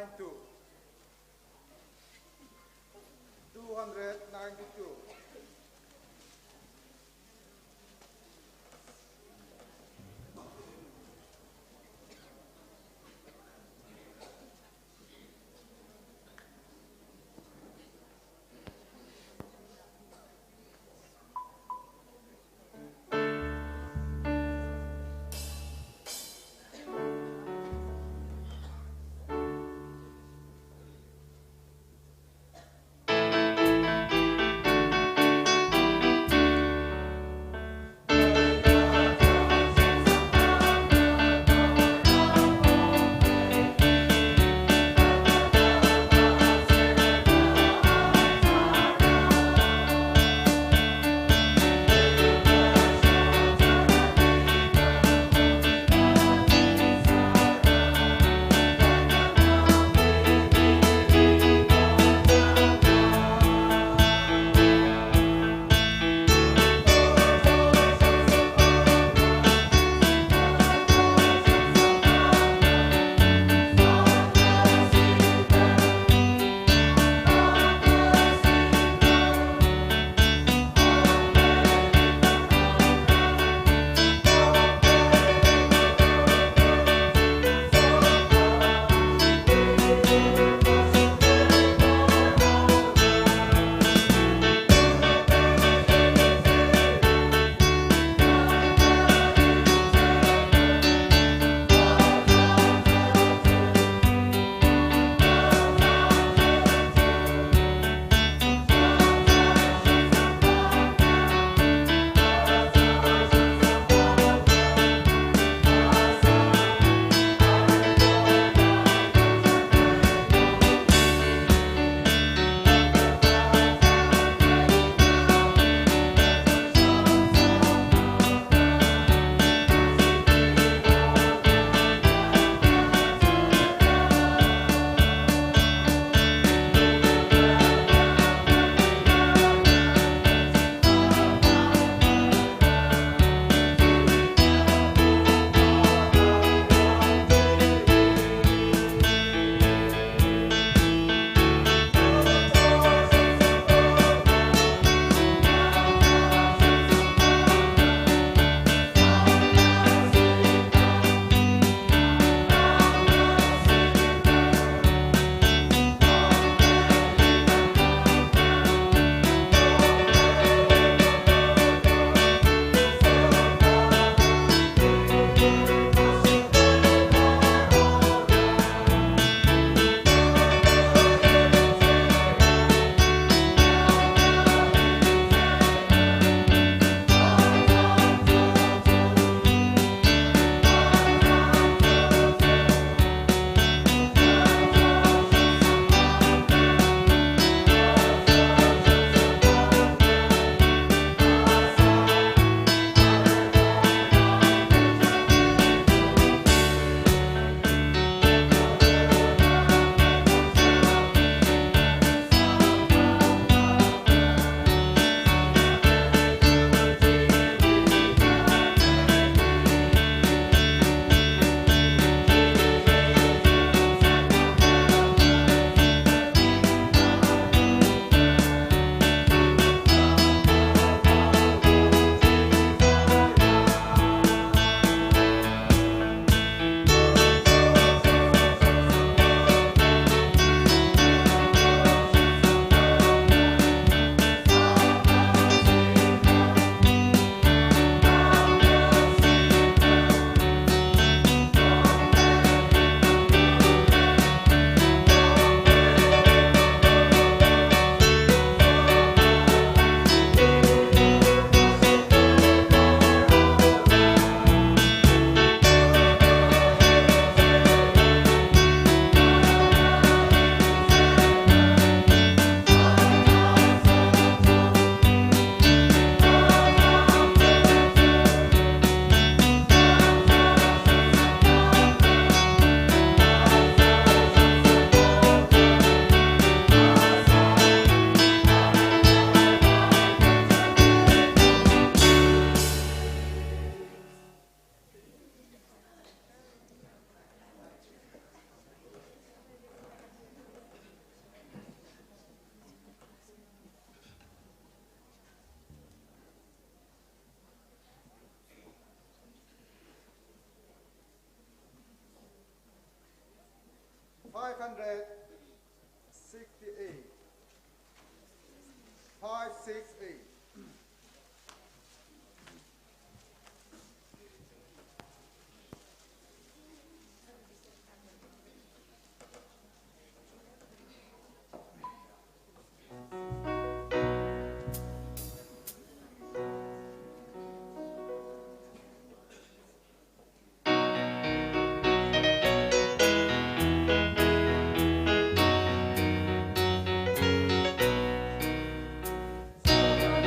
292. 292. 6E. Hãy subscribe cho kênh Ghiền Mì Gõ để không bỏ lỡ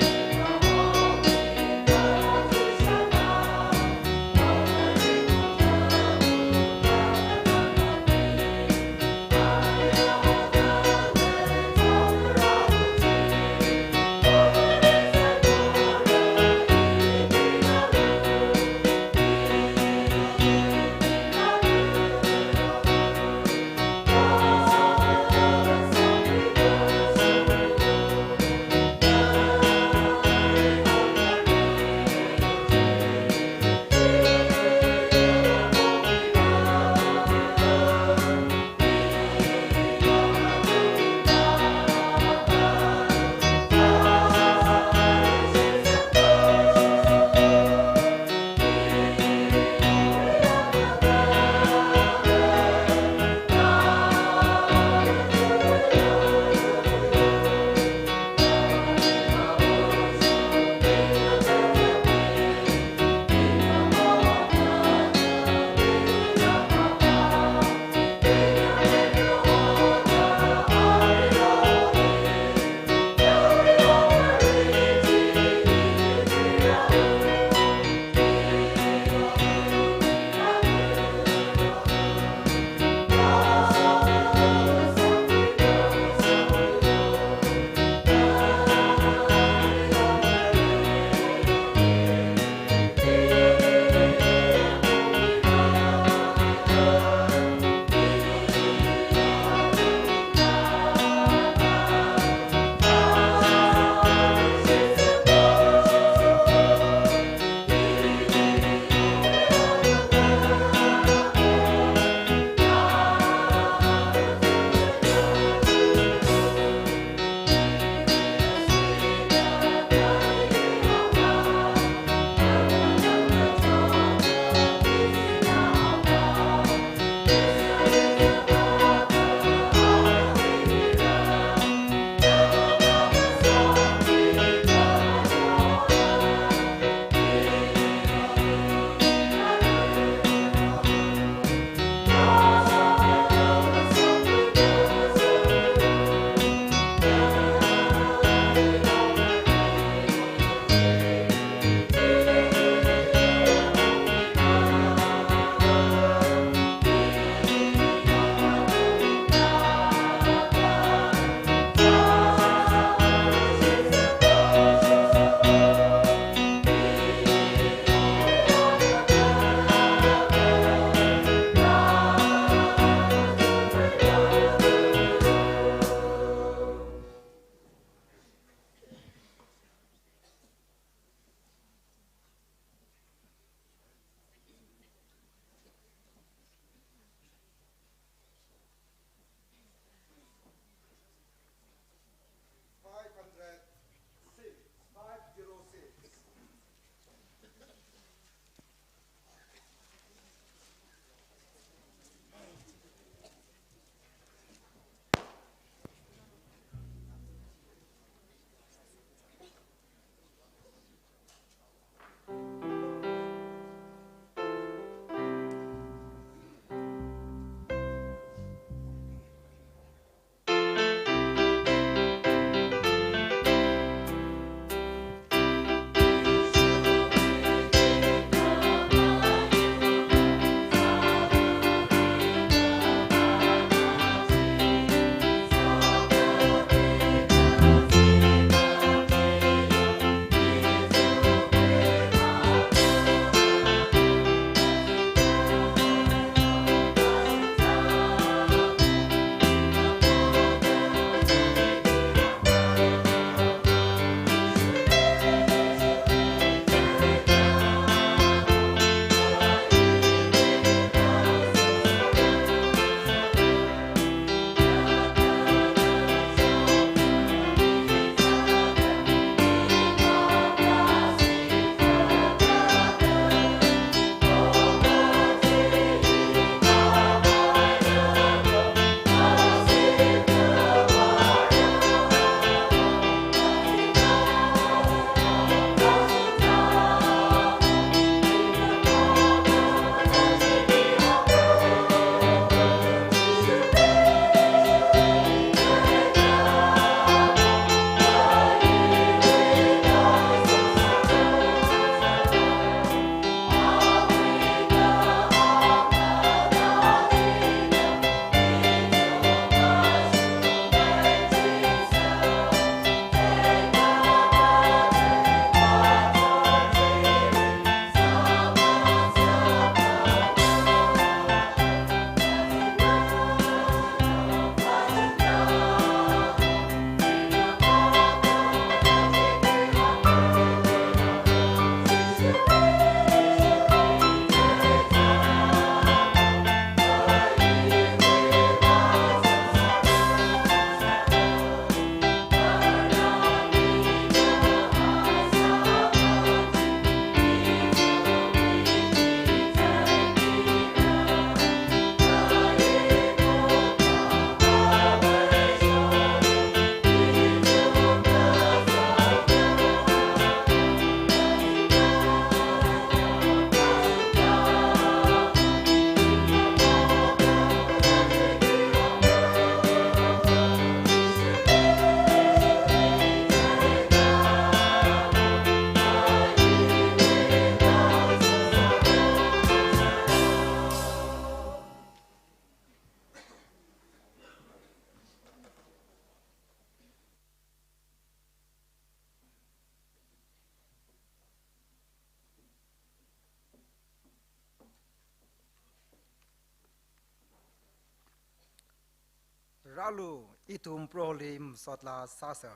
ralu itum prolim sotla sasa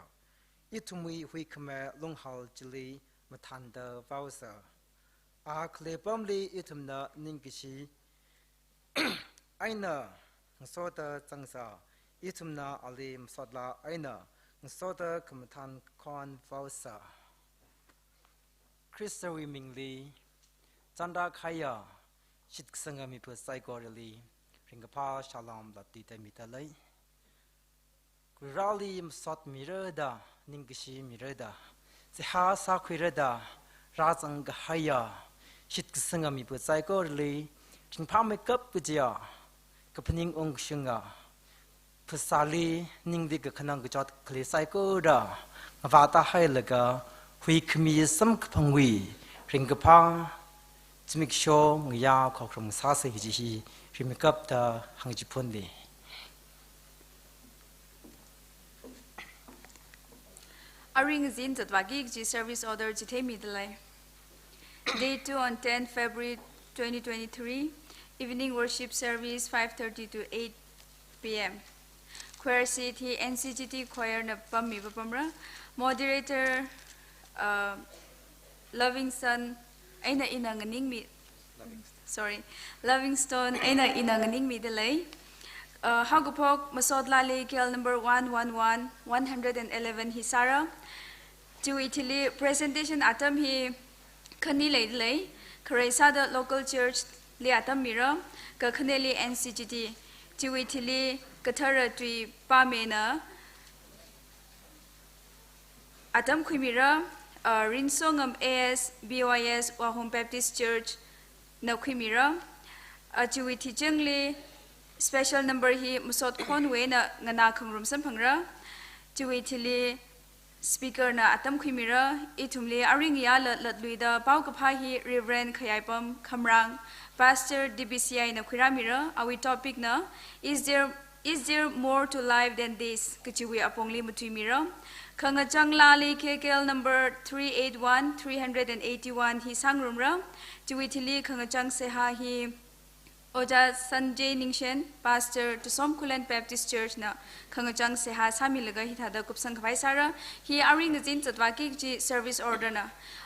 itumi huikme lunghal jili matanda vausa a klepamli itumna ningishi aina sota changsa itumna alim sotla aina sota kamatan kon vausa Christawi mingli chanda khaya shitkasanga mi pu saigorili ringapa shalom lati tamitalai Rali sot mirada ningishi mirada siha sakwirada razang haya shitkasanga mi pu saigorili ringpa makeup pujia kapening ongshunga pusali ningdi kanang gajat kli saikoda ngavata hailaga hui kmi sam kapangwi ringapa Make sure we are from Sasa Hiji, we make up the Hangjipundi. Aring Zin Tatwagig G service order Jite Midlay. Day 2 on 10 February 2023, evening worship service 5:30 to 8 p.m. Choir City NCGT Choir Napami Papamra, moderator Livingston. Aina inanganing mi Livingstone aina inanganing mi delay hagupok masodla legal number 111 111 hisara to Italy presentation atam hi khani lay Karesa the local church le atam mira ka khaneli NCGT to Italy kathara tui pamena atam khimira Rinsongam AS BYS Wahom Baptist Church Nakwimira Achuiti Jungli special number hi Musot Conway na ngana khangrum sampangra Chuitili speaker na atam khimira itumli aringya latluida paukapha Reverend Khayaipam Khamrang Pastor DBCI na khiramira awi topic na is there more to life than this kichiwi apongli mutuimira Kangachang Lali KKL number 381 381 hi sangrumra Chuitili Kangachang Seha hi Oja Sanjay Ningshen pastor to Somkulan Baptist Church na Kangachang Seha Samilaga hitada kupsang khaisara hi aring zin chatwaki ji service order na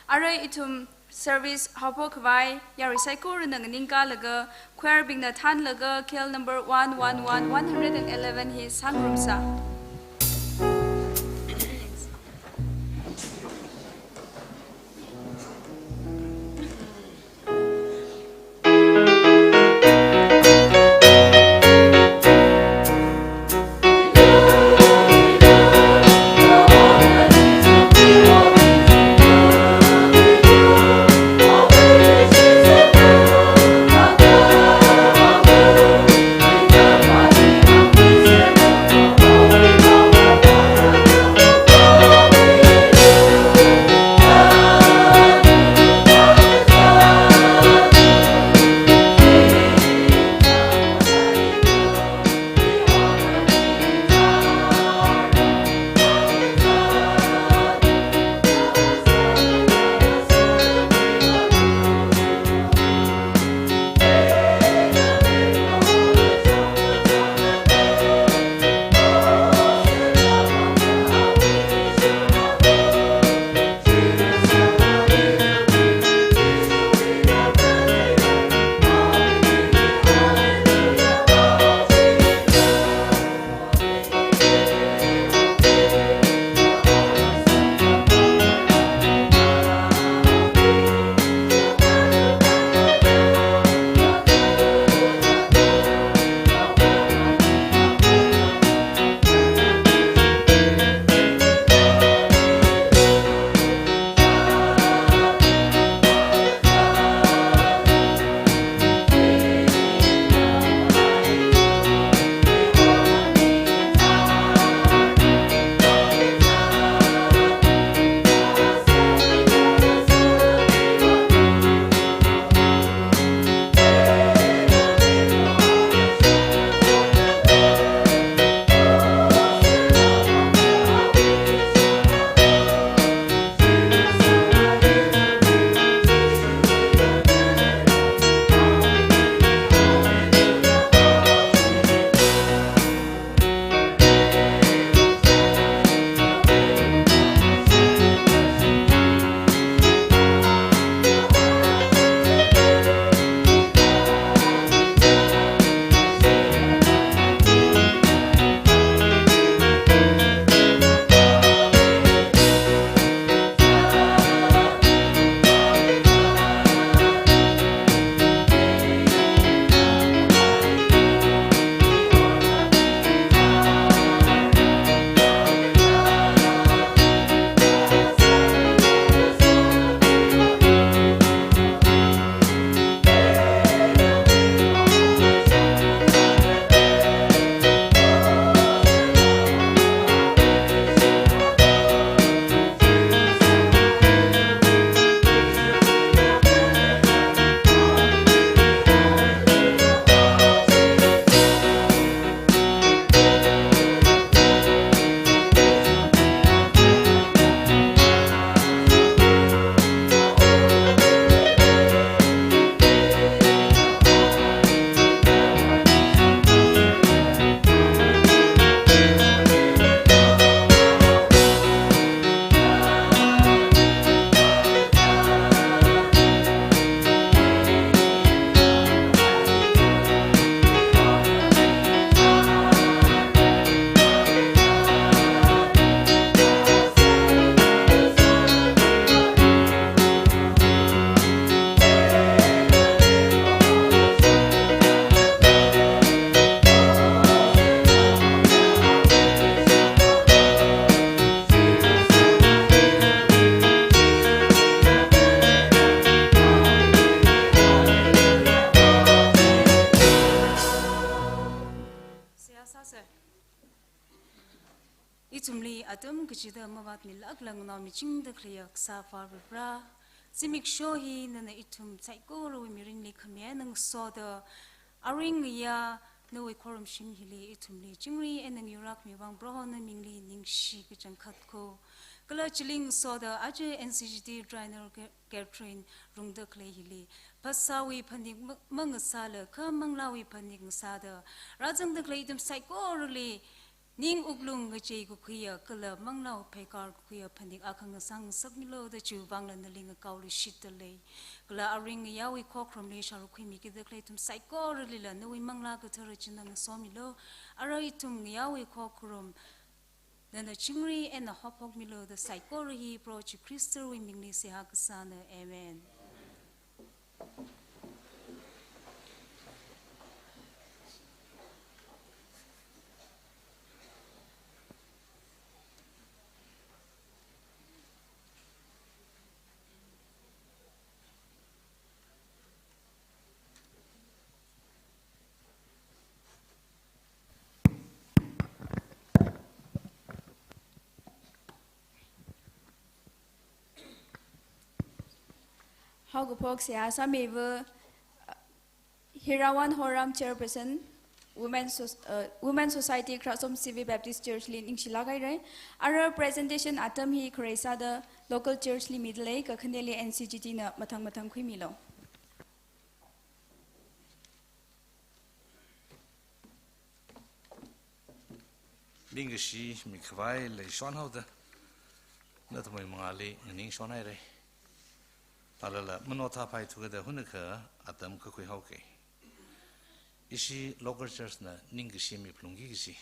arai itum service hapo khwai yari saikor nang ningka laga choir bing na than laga KL number 111 111 hi sangrumsa Oh atum kachida mabat ni lag lang na mi ching de kriyak sa far bra simik shohi na itum psycho ro mirin li khamya nang so the aring ya no we korum shim hili itum li chingri en nang yurak mi bang bro na mingli ning shi ki chang khat ko kala chiling so the aje NCGT trainer Catherine rung de clay hili pasawi phanik mang sala kha manglawi phanik sa the rajang de clay itum psycho ro li ning uklung ngachei ku khiya kala manglaw phekar ku khiya phanik akhang sang sakmilo de chu banglan na ling kauli shitale kala aring yawi khokrom le sharu khimi ki de kleitum psycho lila no wi mangla ku thara chinang somilo arai tum yawi khokrom nana chingri and the hopok milo the psycho hi approach crystal wi mingli se hakasana amen How go pok siya sa meva Hirawan Horam chairperson Women Society Krasom CV Baptist Church Lin ing silagai rai our presentation atam hi kresa the local church li midlay ka khandeli NCGT na mathang khui milo Bingashi mikwai le shon hauda na tmoi mangali ning shonai re alala manota pai together hunaka atam ka khui hauke ishi local church na ningashi mi plungi gishi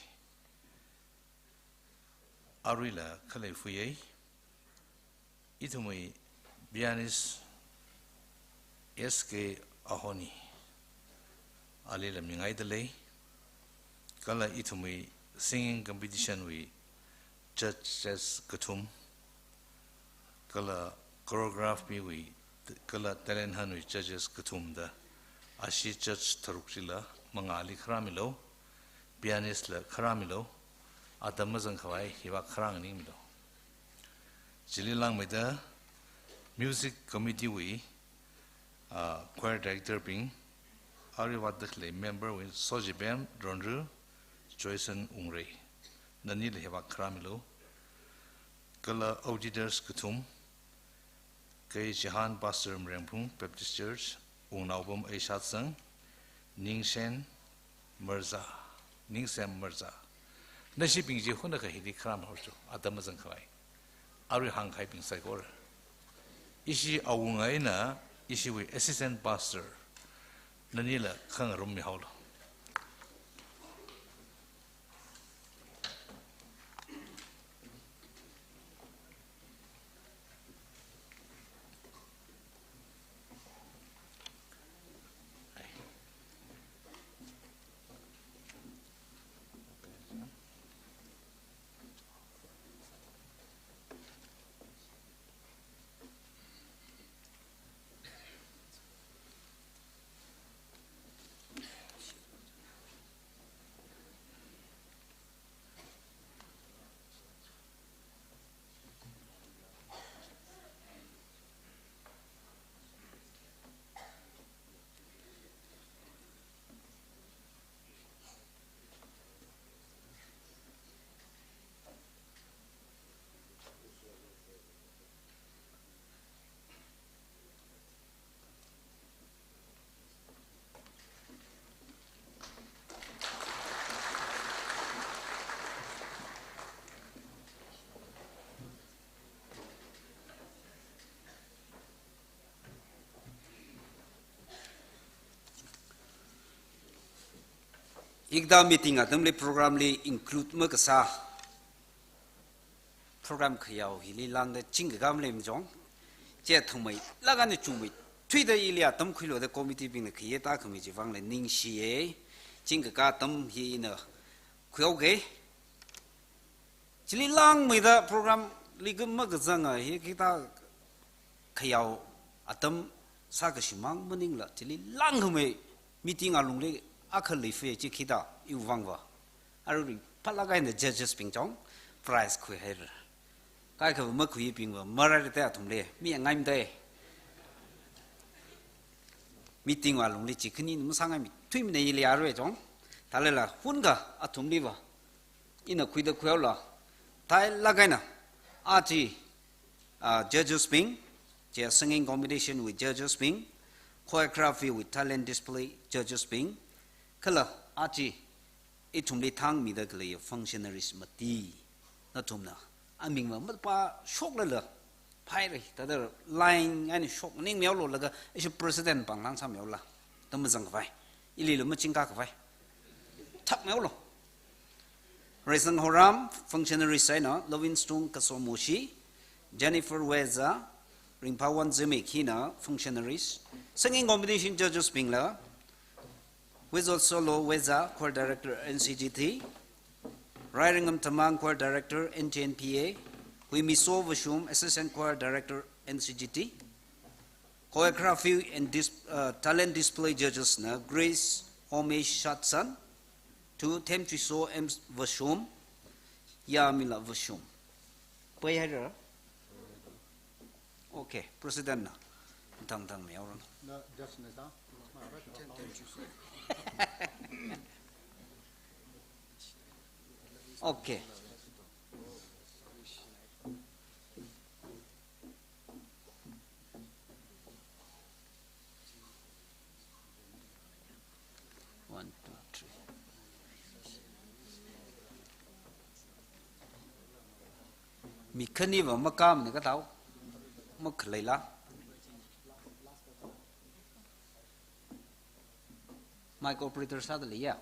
arila khale fuyei itumoi bianis SK ahoni alila mingai dele kala itumoi singing competition we churches katum kala choreograph me we kala talent han we churches katum da ashi church tharuksila mangali khramilo pianist la khramilo adamazang khawai hiwa khrang ning milo jililang meda music committee we choir director ping ariwat dakhle member we sojibem dronru Joyson Ungre, Nanil Heva Kramilo, Kala Auditors Kutum, Kay Jahan Pastor Mrempung Baptist Church, Unabum Aishatsang, Ningshen Mirza, Nashiping Jehunaka Hidi Kram Horcho, Adamazan Kai, Ari Hang Hyping Psychor. Ishi Awungaina, Ishi with Assistant Pastor, Nanila Kang Rumi Holo. Igda meeting atam le program le include makasa program khayau hili lang de chingam le mjong che thumai laga ne chumai thui de ilia tam khilo de committee bing ne khiye ta khami ji wang le ning shi ye chingka tam hi na khyo ge chili lang mai da program li gum ma ga zanga hi kita khayau atam sa ga shimang muning la chili lang hme meeting alung le akhali fe chi khida yu wangwa aruri palaga in the judges pingchong price คุยให้ละก็คือเมื่อคุยปิงว่าเมื่อไรแต่ทุ่มเลยมีอย่างไงไม่ได้มีติงว่าลงเลยจีขึ้นนี่มันสร้างไงมีทุ่มในยี่ลีอาร์ด้วยจ้องถ้าเลยล่ะหุ่นก็อาทุ่มดีว่าอินคุยเด็กคุยเอาละถ้าละไงนะอาจี judges ping just singing competition with judges ping choreography with talent display judges ping kala achi itum le thang mi da kle functionaries mati na tumna aming ma pa shok la la phai ri ta da line ani shok ning miao lo la ga is president pang lang sa miao la tam jang ka phai ili lo ma ching ka phai thap miao lo Raising Horam functionaries sai na Lovinstung Kasomoshi Jennifer Weza Ringpawan Zimik hina functionaries singing competition judges pingla Wizol Solo Weza choir director NCGT Raringam Tamang choir director NTNPA Huimiso Vashum assistant choir director NCGT choreography and talent display judges na Grace Omesh Shatsan to Temchiso M Vashum Yamila Vashum Payara Okay, President na. Tang meow. Okay. One, two, three. Mi khani va makam ne ka tao. Mất lấy lá Michael operator sao đấy à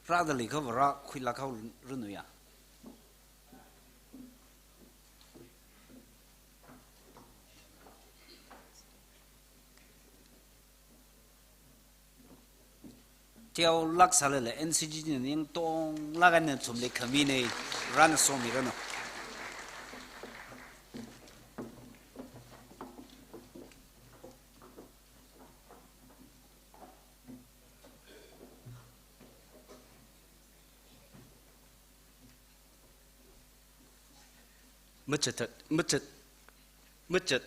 ra đấy có vào khui lá khâu run rồi à theo lắc sao là NCG này những tông lắc anh chụp lấy khami này run xong mi rồi mất chật mất chật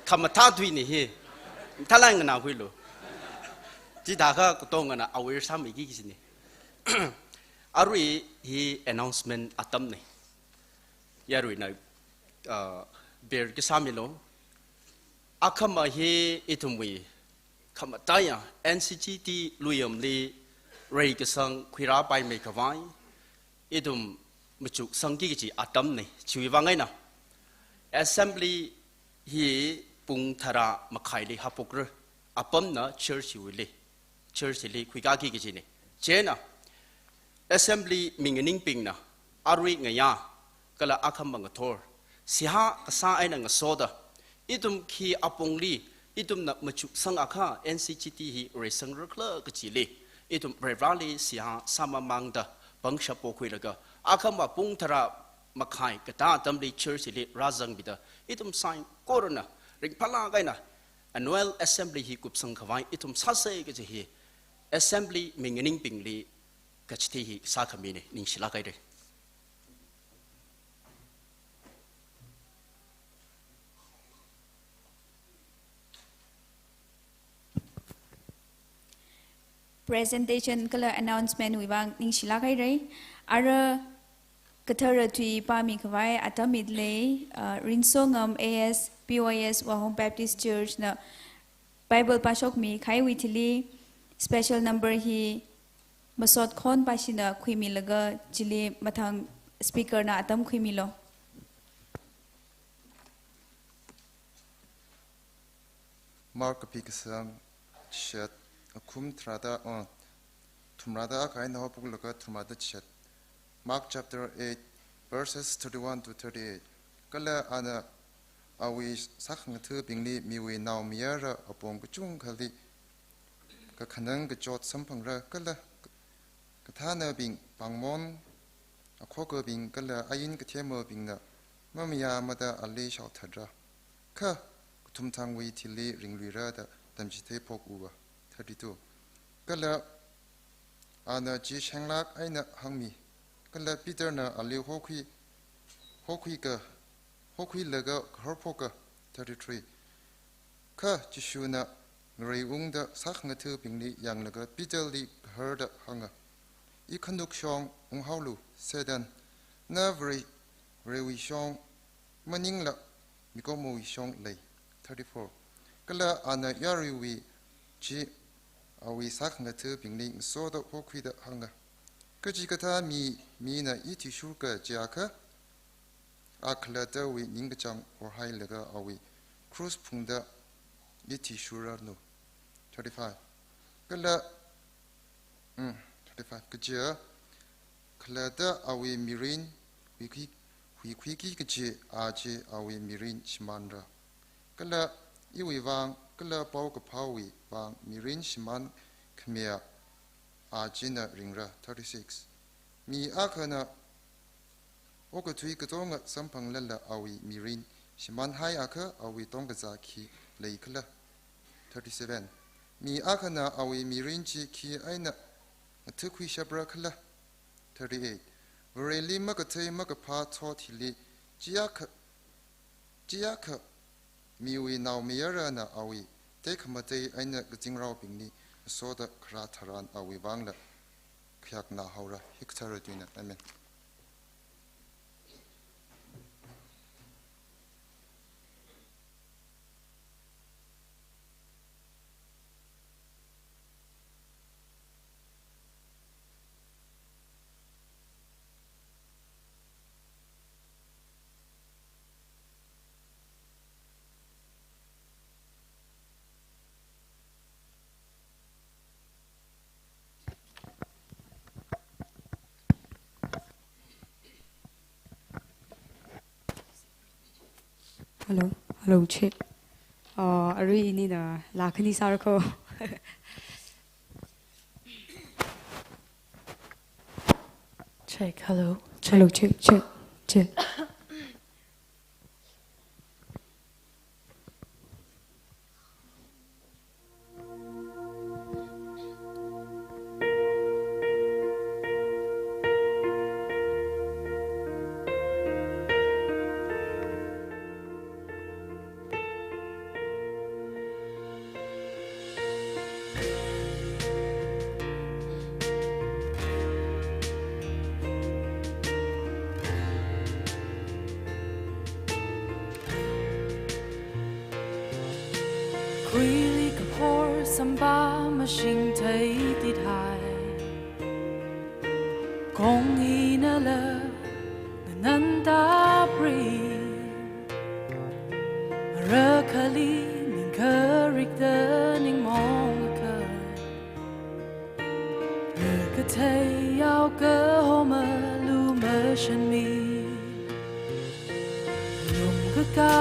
khăm thà thui này hi thà lang cái nào huy lo chỉ đã có tông cái nào aware sam cái gì này arui hi announcement atam này ya rui này bear cái sam lo akham hi itumwi khăm tay à NCGT luyam li ray cái sang khira bay mấy cái vai itum một chút sang cái gì atam này chui vang ngay nào assembly hi pung thara makai li hapok rồi apam na church li khui cái gì này chế nào assembly mình ping na arui ngay ya cái là akham bằng thor siha cái sa ai nang soda itum khi apong li itum na machu sang akha NCGT hi resang rukla kachili itum revali siha samamang da bangsha pokhui laga akham ba pung thara makhai kata tamli church li razang bida itum sign corona ring phala gaina annual assembly hi kup sang khawai itum sase ke hi assembly mingening pingli kachti hi sakhami ne ning sila kai de presentation kala announcement wi bang ning sila kai rei ara kathara tui pa mi khawai atamid le rinsongam AS POS Wahom Baptist Church na Bible pasok mi khai wi thili special number hi masot khon pasina khuimi laga chili mathang speaker na atam khuimi lo Mark Pixam shet kum trada on tumrada kai na hopulaga tumada chet Mark chapter 8 verses 31 to 38 kala ana awi sakhang thu bingli miwi naw miyara apong chung khali ka khanang ga jot samphang ra kala ka thana bing pangmon akhoga bing kala ayin ka themo bing na mamiya mada ali shaw thadra kha tumthang wi thili ringri ra da tâm chỉ thấy phục u 32 cái là anh chỉ sáng lắc ai nè hăng mi cái là Peter nè anh liu hô khi là cái hở phục 33 cái chỉ số nè người uống đã sắc ngã thứ bình lý yang là cái Peter li hở đã hăng ý khăn đục song ung hao lu sedan na very song maning la mi ko mo song lei 34 cái là anh yari wi chỉ awi sak nga thứ bình linh so da ho khui da hanga cái gì cái ta mi na ít thì sưu cái giá cả akla da wi ning cái chang or hai là cái awi cruise phung da ít thì sưu ra no 35 cái là 35 cái giá kala da awi mirin hui cái gì aje awi mirin shimandra cái là iwi vang cái là bao cái phao wi vang mirin shiman khmea ajina ringra 36 mi akhana oka thui ka tonga sampang lalla awi mirin shiman hai akha awi tonga za khi leikla 37 mi akhana awi mirin chi khi aina thukhui shabra khla 38 Vreli makathai makapha thothili chiakha miwi naw miyara na awi tekhamatei aina gajingrao pingni soda khra tharan awi wangla khyak na haura hikthara tuina amen Hello, Chip. Ari ini na lakani sarko. Check. Hello. Hello, Chip. Really ka por samba machine tay tít hai Kong ina la nananda pri Rakali ning karik da ning mong ka Ka tay ao ka homa lu ma shan mi Lum ka ka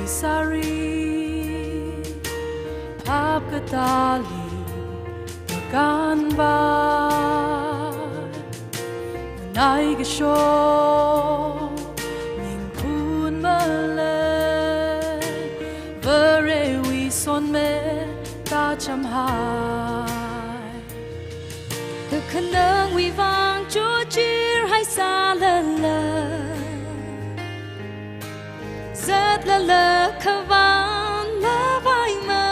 Sari Pap katali Makan ba Nanay ka syo Ning pun male Vare wi son me Ta cham hai Ka khanang wi vang cho chir hai sa la la Zat la la kavan la vai ma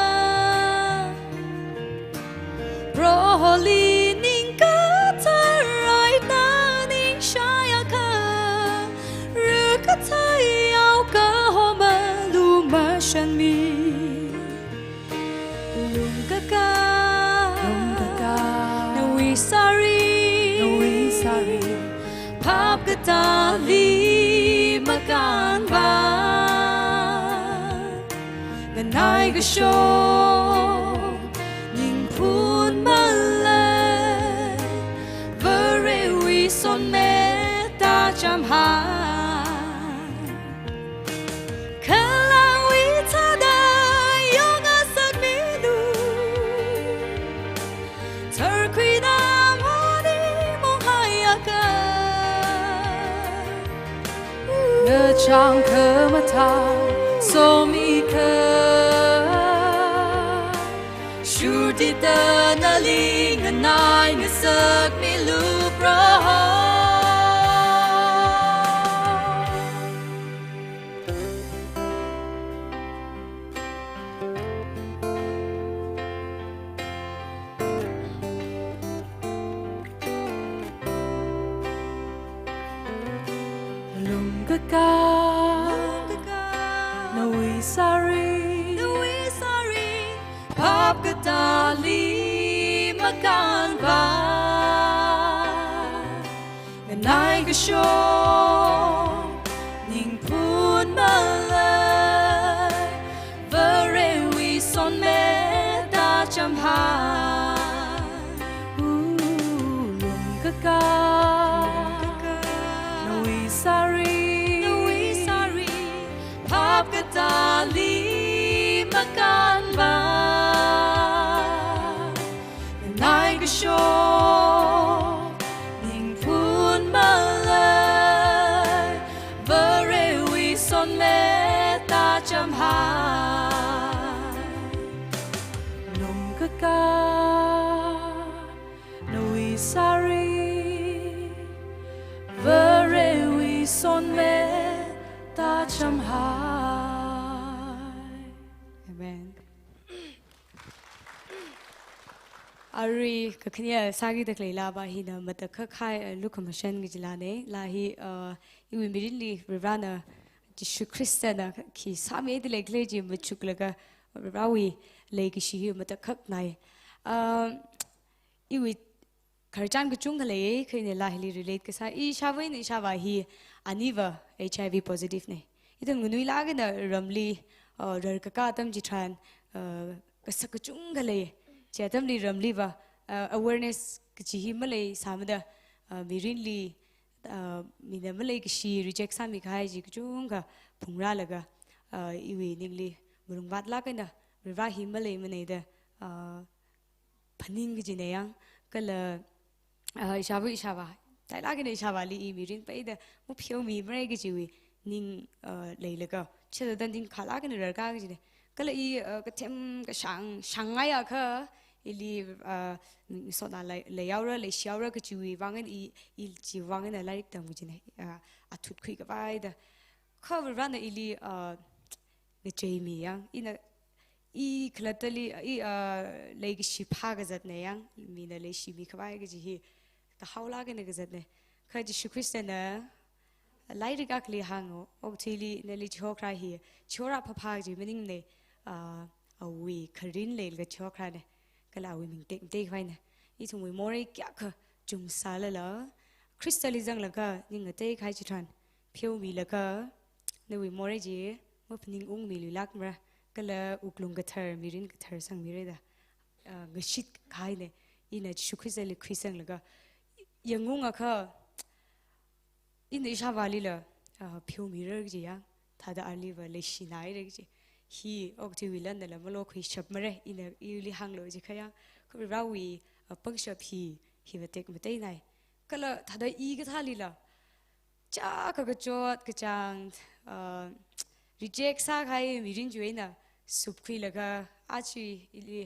Broholi ning ka tarai na ning shaya ka Ru ka tai ao ka homa lu ma shan mi Lum ka Na we sorry Pap ka ta li makan ba Nanay ka syo Ning pun male Vare wi son me ta cham hai Kalang wi ta da Yong a sak mi du Tar kui na mo ni mong hai a ka Nga chang ka mata So mi ka ti ta na ling na nai na sak mi lu pro lung ka no we sorry pap ka ta li makan ba nai ka show ning phun ma lai vere we son me ta cham ha lung ka no we sorry pap ka ta li makan ba nai ka show ning phun ma lai vere we son me ta cham ha lung ka no we sorry vere we son me ta cham hai amen Ari kaknya sagi tak leila ba hi na mata khai lukamashan gijlane la hi iwi mirinli rivana Jishu Kristana ki sami de legleji muchuklaga rawi legi shi mata khak nai iwi kharjan gu chung le khine la hi relate ka sa I shawai ni shawa hi aniva HIV positive ne idan ngunui la ga na ramli rar ka ka tam ji tran ka sak chung le chatam li ramli ba awareness ki hi malai samada mirinli mina malai ki shi reject sami khai ji chung ka phungra laga iwi ningli murung bat la kana riva hi malai mane da phaning ji ne yang kala ishawa tai la ki ishawa li I mirin pai da mu phyo mi brai ki ji wi ning lai laga chela dan ding khala ka rar ka ji ne kala I ka them ka shangai ya kha ili so na le yaura le shaura ka chui wangen I ji wangen la rik tam ji ne a thut khui ka bai da cover ran ili ne jamie yang ina I klatali I le gi shi pha ga zat ne yang mi na le shi mi ka bai ga ji hi ta haula ga ne ga zat ne kha ji shi christian na lai ri ka kli hango ok thili ne li chokra hi chora pha pha ji mening ne a wi kharin le ga chokra ne kala wi ming tek tek vai na I thung wi more kya kha chung sa la la crystallizang la ka ning te khai chi than pheu mi la ka ne wi more ji mo phning ung mi li lak mra kala uklung ka thar mirin ka thar sang mi re da gashit khai ne ina shukhizali khisang la ka yangunga kha ina isha wali la pheu mi re ji ya thada arli wa le shinai re ji hi okti wilan la malo khui chap mare ina ili hanglo ji khaya ko rawi pangshap hi watek matai nai kala thada I ga thali la cha ka chot ka chang reject sa khai mirin juina sup khui laga achi ili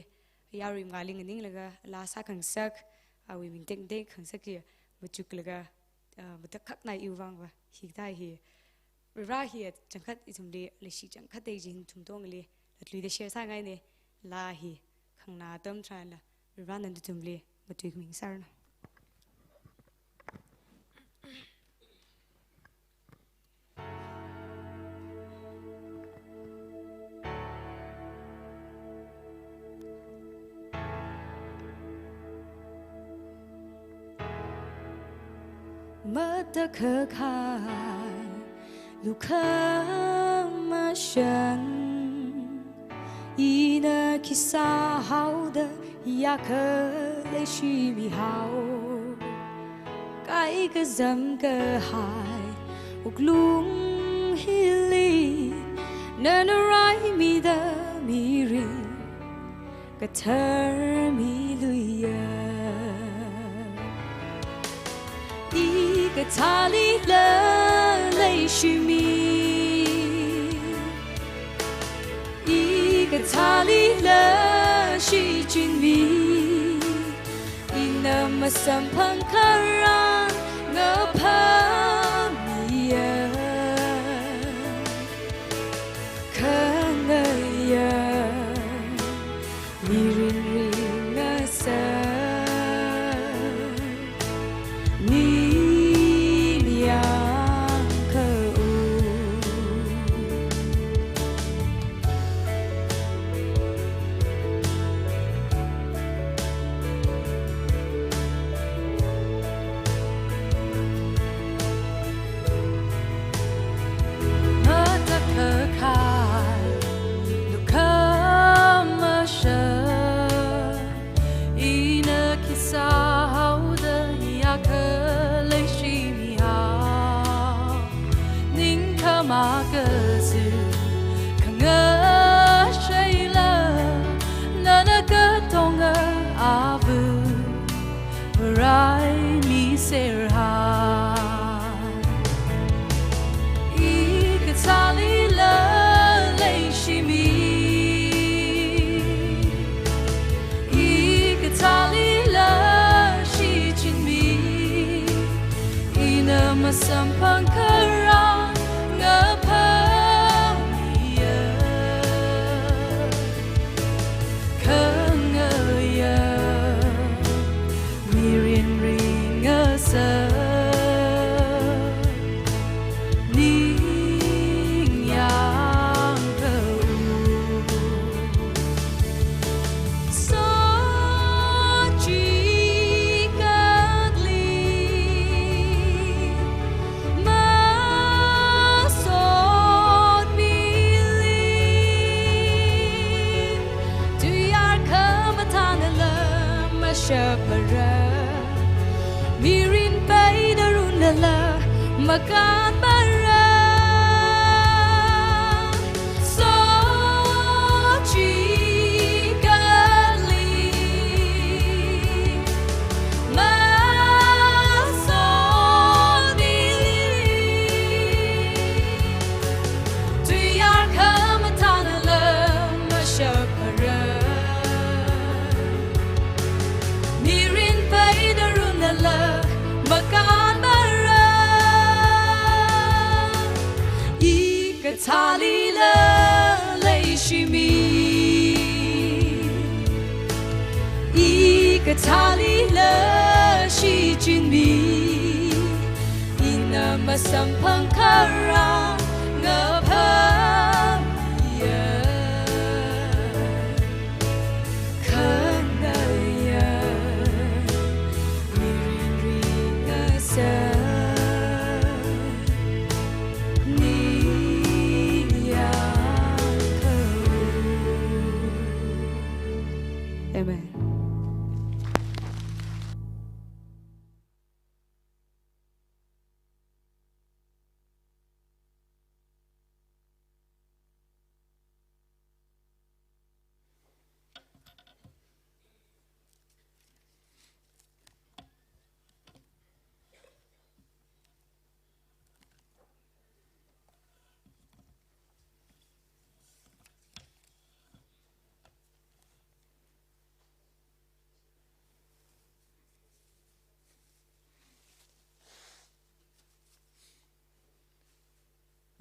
yari ngaling ning laga la sa khang sak awi min tek tek khang sak ki muchuk laga mata khak nai iwang wa hi dai hi ra hi changkhat isumli le shi changkhat te jin thumtong le latli de share sa ngai ne la hi khangna tam tran la ra nan tumli matui ming sar na mata khơ khai lu khama shan ina kisa hau da ya khơ le shi mi hau cái zam ka hai uk lung hili nan rai mi da mi ri ka thar mi luya cái thali lơ lấy shi mi cái thali lơ shi shi jin mi ina masam pangkaran ngapa mi ya kana ya mi rin rin asa ni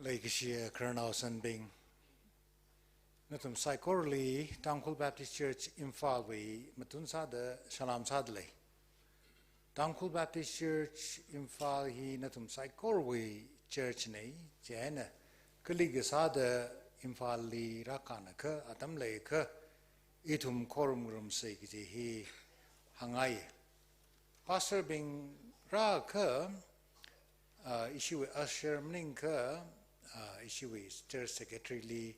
Laikishia Colonel Sanbing Natum Saikorli Tangkul Baptist Church Imphal we Matunsa de Shalom Sadle Tangkul Baptist Church Imphal hi Natum Saikorwi Church ne Jana Kaligasa de Imphal li Rakana ka Atam Leka Itum Korum Sekiji hi Hangai Pastor Bing Raka issue with Usher Mninka issue with Church Secretary Lee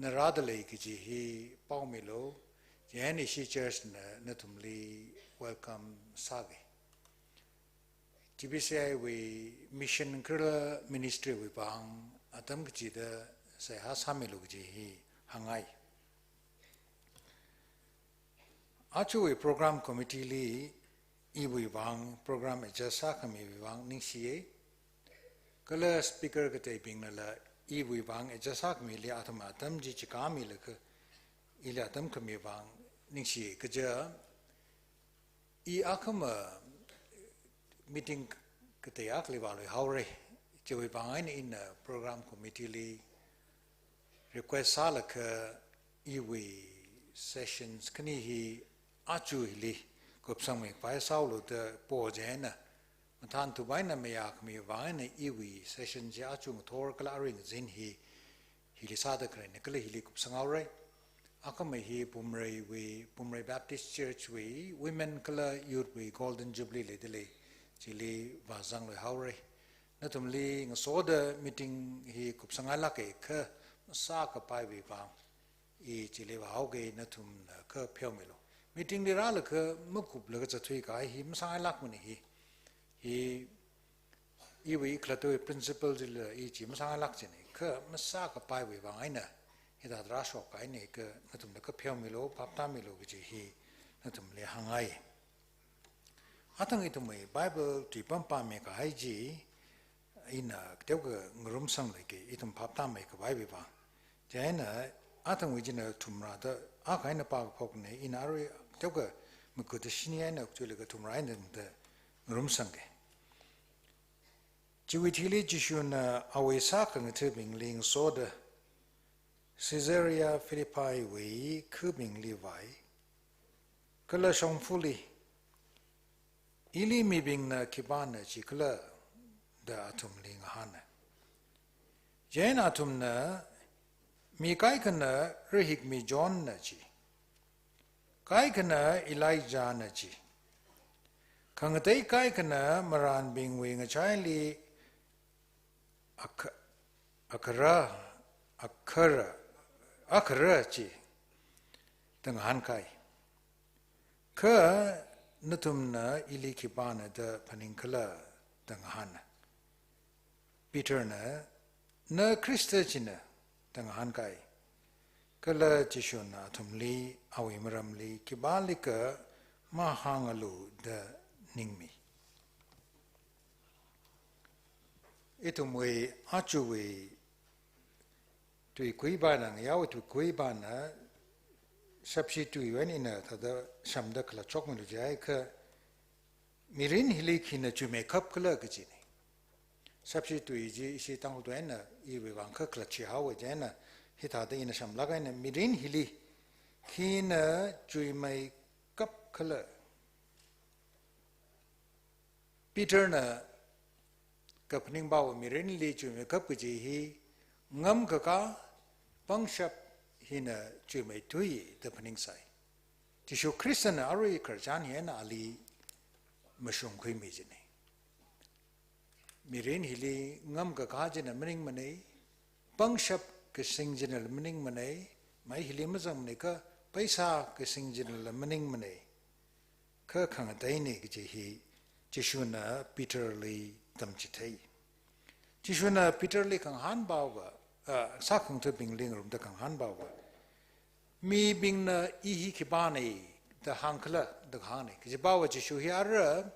Naradale Kiji he Paumilo Jani Shi Church Natumli welcome Sagi GBCI we mission Kura ministry we bang Atam Kiji the say Hasamilo Kiji he Hangai Actually program committee Lee Iwi Bang program Jasa Kami Bang Ningsie Kala speaker kate ping la Iwi Bang Jasa Kami Li Atama Tam Ji Chikami Laka Ilatam Kami Bang ningsi kaja I akama meeting katayak liwalo haure jawi bangain in program committee li request salaka iwi sessions kani hi achu li kopsang pai saulo de pojena matan tu baina meyak mi bangain iwi sessions ya achu thor kala ring zin hi li sada kren kala hi li kopsang aure akama hi Pumrei Baptist Church we women kala youth we golden jubilee le dele chili wazang le haure natumli ngasoda meeting hi kupsanga la ke kha sa ka pai we ba I chili wa hauge natum ka phomelo meeting le ra la kha mukup le ga chathui ka hi msa lak mani hi we klato principal le I chi msa lak chene kha msa ka pai we ba aina ida drasho ka ne ka natum ka phomelo papta melo gi hi natum le hangai atang itumai bible ti pampa me ka haiji ina tewga ngrum sang le ke itum papta me ka bai ba jaina atang wijina tumra da a kaina pa phok ne ina ri tewga mukut shinia na actually ka tumra ne da ngrum sang ke jiwithili jishuna awesa ka ngthebing ling so da Caesarea Philippi we kubing Levi kala shongfuli ili mi bing na kibana chi kala da atum ling hana jen atum na mi kai kana rihik mi John na chi kai kana Elijah na chi kangatei kai kana maran bing we ngachai li akara chi tang han kai ka nutum na ili kibana da paninkala tang han Peter na Krista china tang han kai kala chishuna tumli awimramli kibalika mahangalu da ningmi itumwe achuwe tui kui bana yaw tu kui bana sabshi tui wen ina tada shamda kala chokmu lu jai ka mirin hili khina chu makeup kala gji ne sabshi tui ji isi tang du na I we wang ka kala chi hawe jana hita da ina sham laga na mirin hili khina chu makeup kala Peter na kapning baw mirin li chu makeup gji hi ngam ka pangshap hina chumai tui the paning sai tishu Christian ari karjan hena ali mashum khui mi jine mirin hili ngam ka jina mning mane pangshap ke singjinal mning mane mai hili mazam ne ka paisa ke singjinal mning mane ka khang dai ne gi hi chishuna Peter li tamchithai chishuna Peter li kang han bawa sakang to bing ling rum da kang han bawa mi bing na I kibani da hankla da hane ki bawa chishu hiar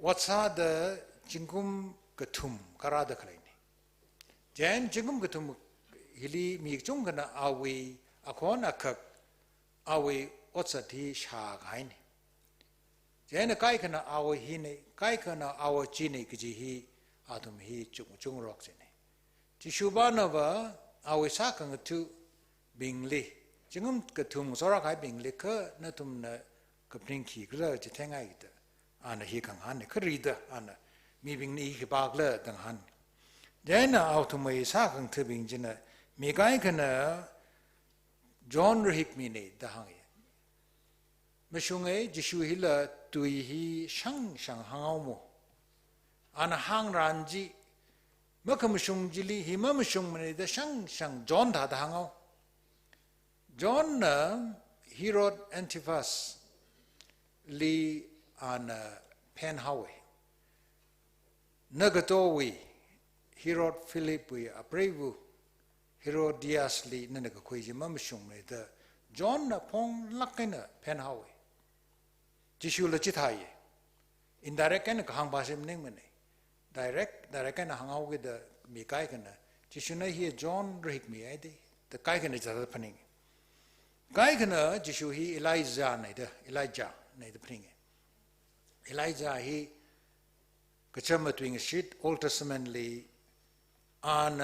watsa da jingum gatum kara da khlaini jen jingum gatum hili mi chung kana awi akon akak awi watsa thi sha gaini jen kai kana awi hine kai kana awi chine ki hi adum hi chung rok chine Tishubana awi sakang tu bingli jingum katum sora kai bingli ka natum na kapning ki gra jitenga ita ana hi kang han khrida ana mi bingni hi bagla dang han jena autumai sakang tu bing jina mi kai kana John rihik mi ne da hang mashungai jishu hila tui hi shang hangau mo ana hang ranji Makamshung jili himamshung mane da shang John da hangao John Herod Antipas li an pen hawe nagatowi Herod Philip we aprevu Herodias li nanaga kweji mamshung mane da John na pong lakena pen hawe jishu la chithaye indirect kan hang basim ning mane direct na hangau with the mikai kana chishuna hi John rihik mi adi the kai kana jada paning cái khana Giêsu hi Elijah này đó phring Elijah hi cái châm mà tuyên shit Old Testament li an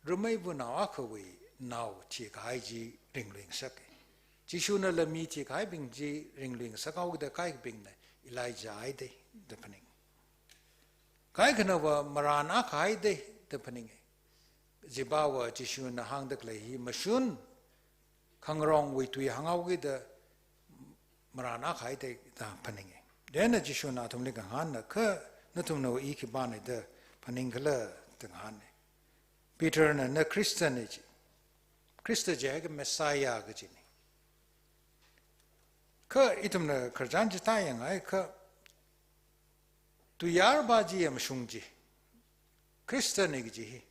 rumai bu nào akhawi nào chỉ cái gì ring ring sắc Giêsu nó là mi chỉ cái bình gì ring ring sắc ao cái bình này Elijah ai đấy đó phring cái khana wa maran akhai đấy đó phring Zibawa Giêsu na hang được lấy hi mashun khang rong we tui hang au the marana khai te ta paning den Giêsu na thum le ka han na kha na thum no I ki ba ne de paning kala te han Peter na Christian ji Christ je ga Messiah ga ji ni kha itum na kharjan ji ta yang ai kha tu yar ba ji am shung ji Christian ne ji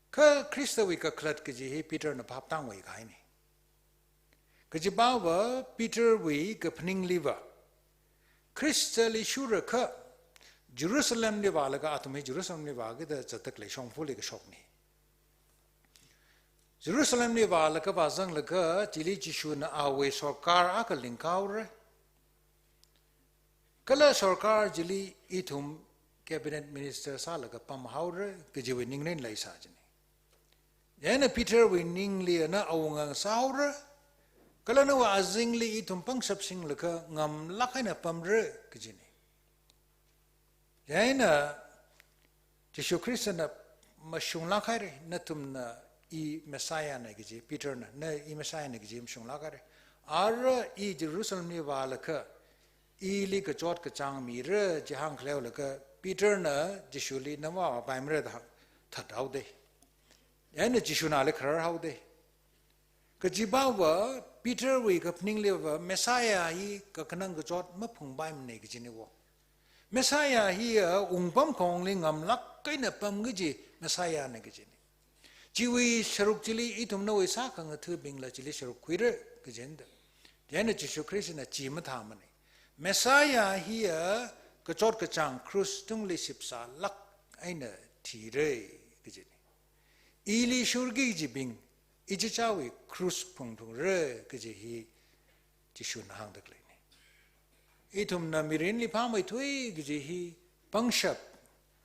kha Christ we ka khlat ka ji Peter na phap tang we khai ni Kajibawa Peter we gapning liver Christali shura ka Jerusalem le wala ka atumi Jerusalem le waga da chatak le shong fuli ka shok ni Jerusalem le wala ka bazang la ka chili Giêsu na awe sarkar aka linkaur kala sarkar jili itum cabinet minister sa la ka pam haur ka jiwe ningnen lai sa jini yana Peter we ningli na awang saur kalau na wa azingli itum pang sapsing laka ngam lakai na pamre kejini. Jadi na Yesus Kristus na masyung lakai re na tum na I Messiah na keji Peter na I Messiah na keji masyung lakai re. Ara I Jerusalem ni wa laka I li kejot kecang mire jahang kleo laka Peter na Yesus li na wa baimre dah that hau de. Jadi na Yesus na le kerar hau de. Kajibawa Peter we kapning lewa Messiah hi ka kanang ka jot mapung bai mne ki jini wo Messiah hi ungpam khong ling ngam lak kai na pam gi ji Messiah na ki jini jiwi sharuk jili itum no we sa ka ngathu bing la jili sharuk khwire ki jenda jena Jesu Christ na ji ma tha mane Messiah hi ka jot ka chang cross tung li sip sa lak aina thi re ki jini ili shurgi ji bing Ijichawi cruise pungtung re keje hi Giêsu na hang dak leini itum na mirin li phamai thui keje hi pangshap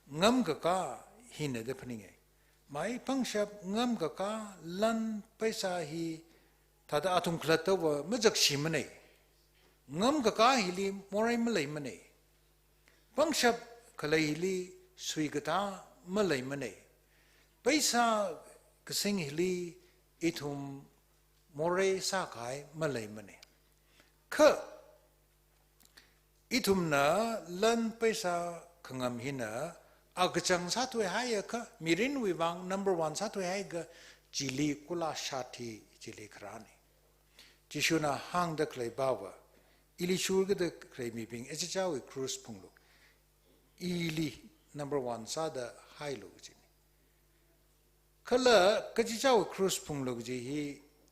ngam ka hi ne de phninge mai pangshap ngam ka lan paisa hi thada atum khlato wa majak shimane ngam ka hi li morai malai mane pangshap khalai li suigata malai mane paisa kasing hi itum more sakai malay mane ka itum na lan pesa kangam hina agachang satwe haya ka mirin wibang number 1 satwe haya ga jili kula shati jili krani Giêsu na hang da klei bawa ili shurga da klei mi bing echawi cruise punglo ili number 1 sada hailo kala kajichaw cruise pung log ji hi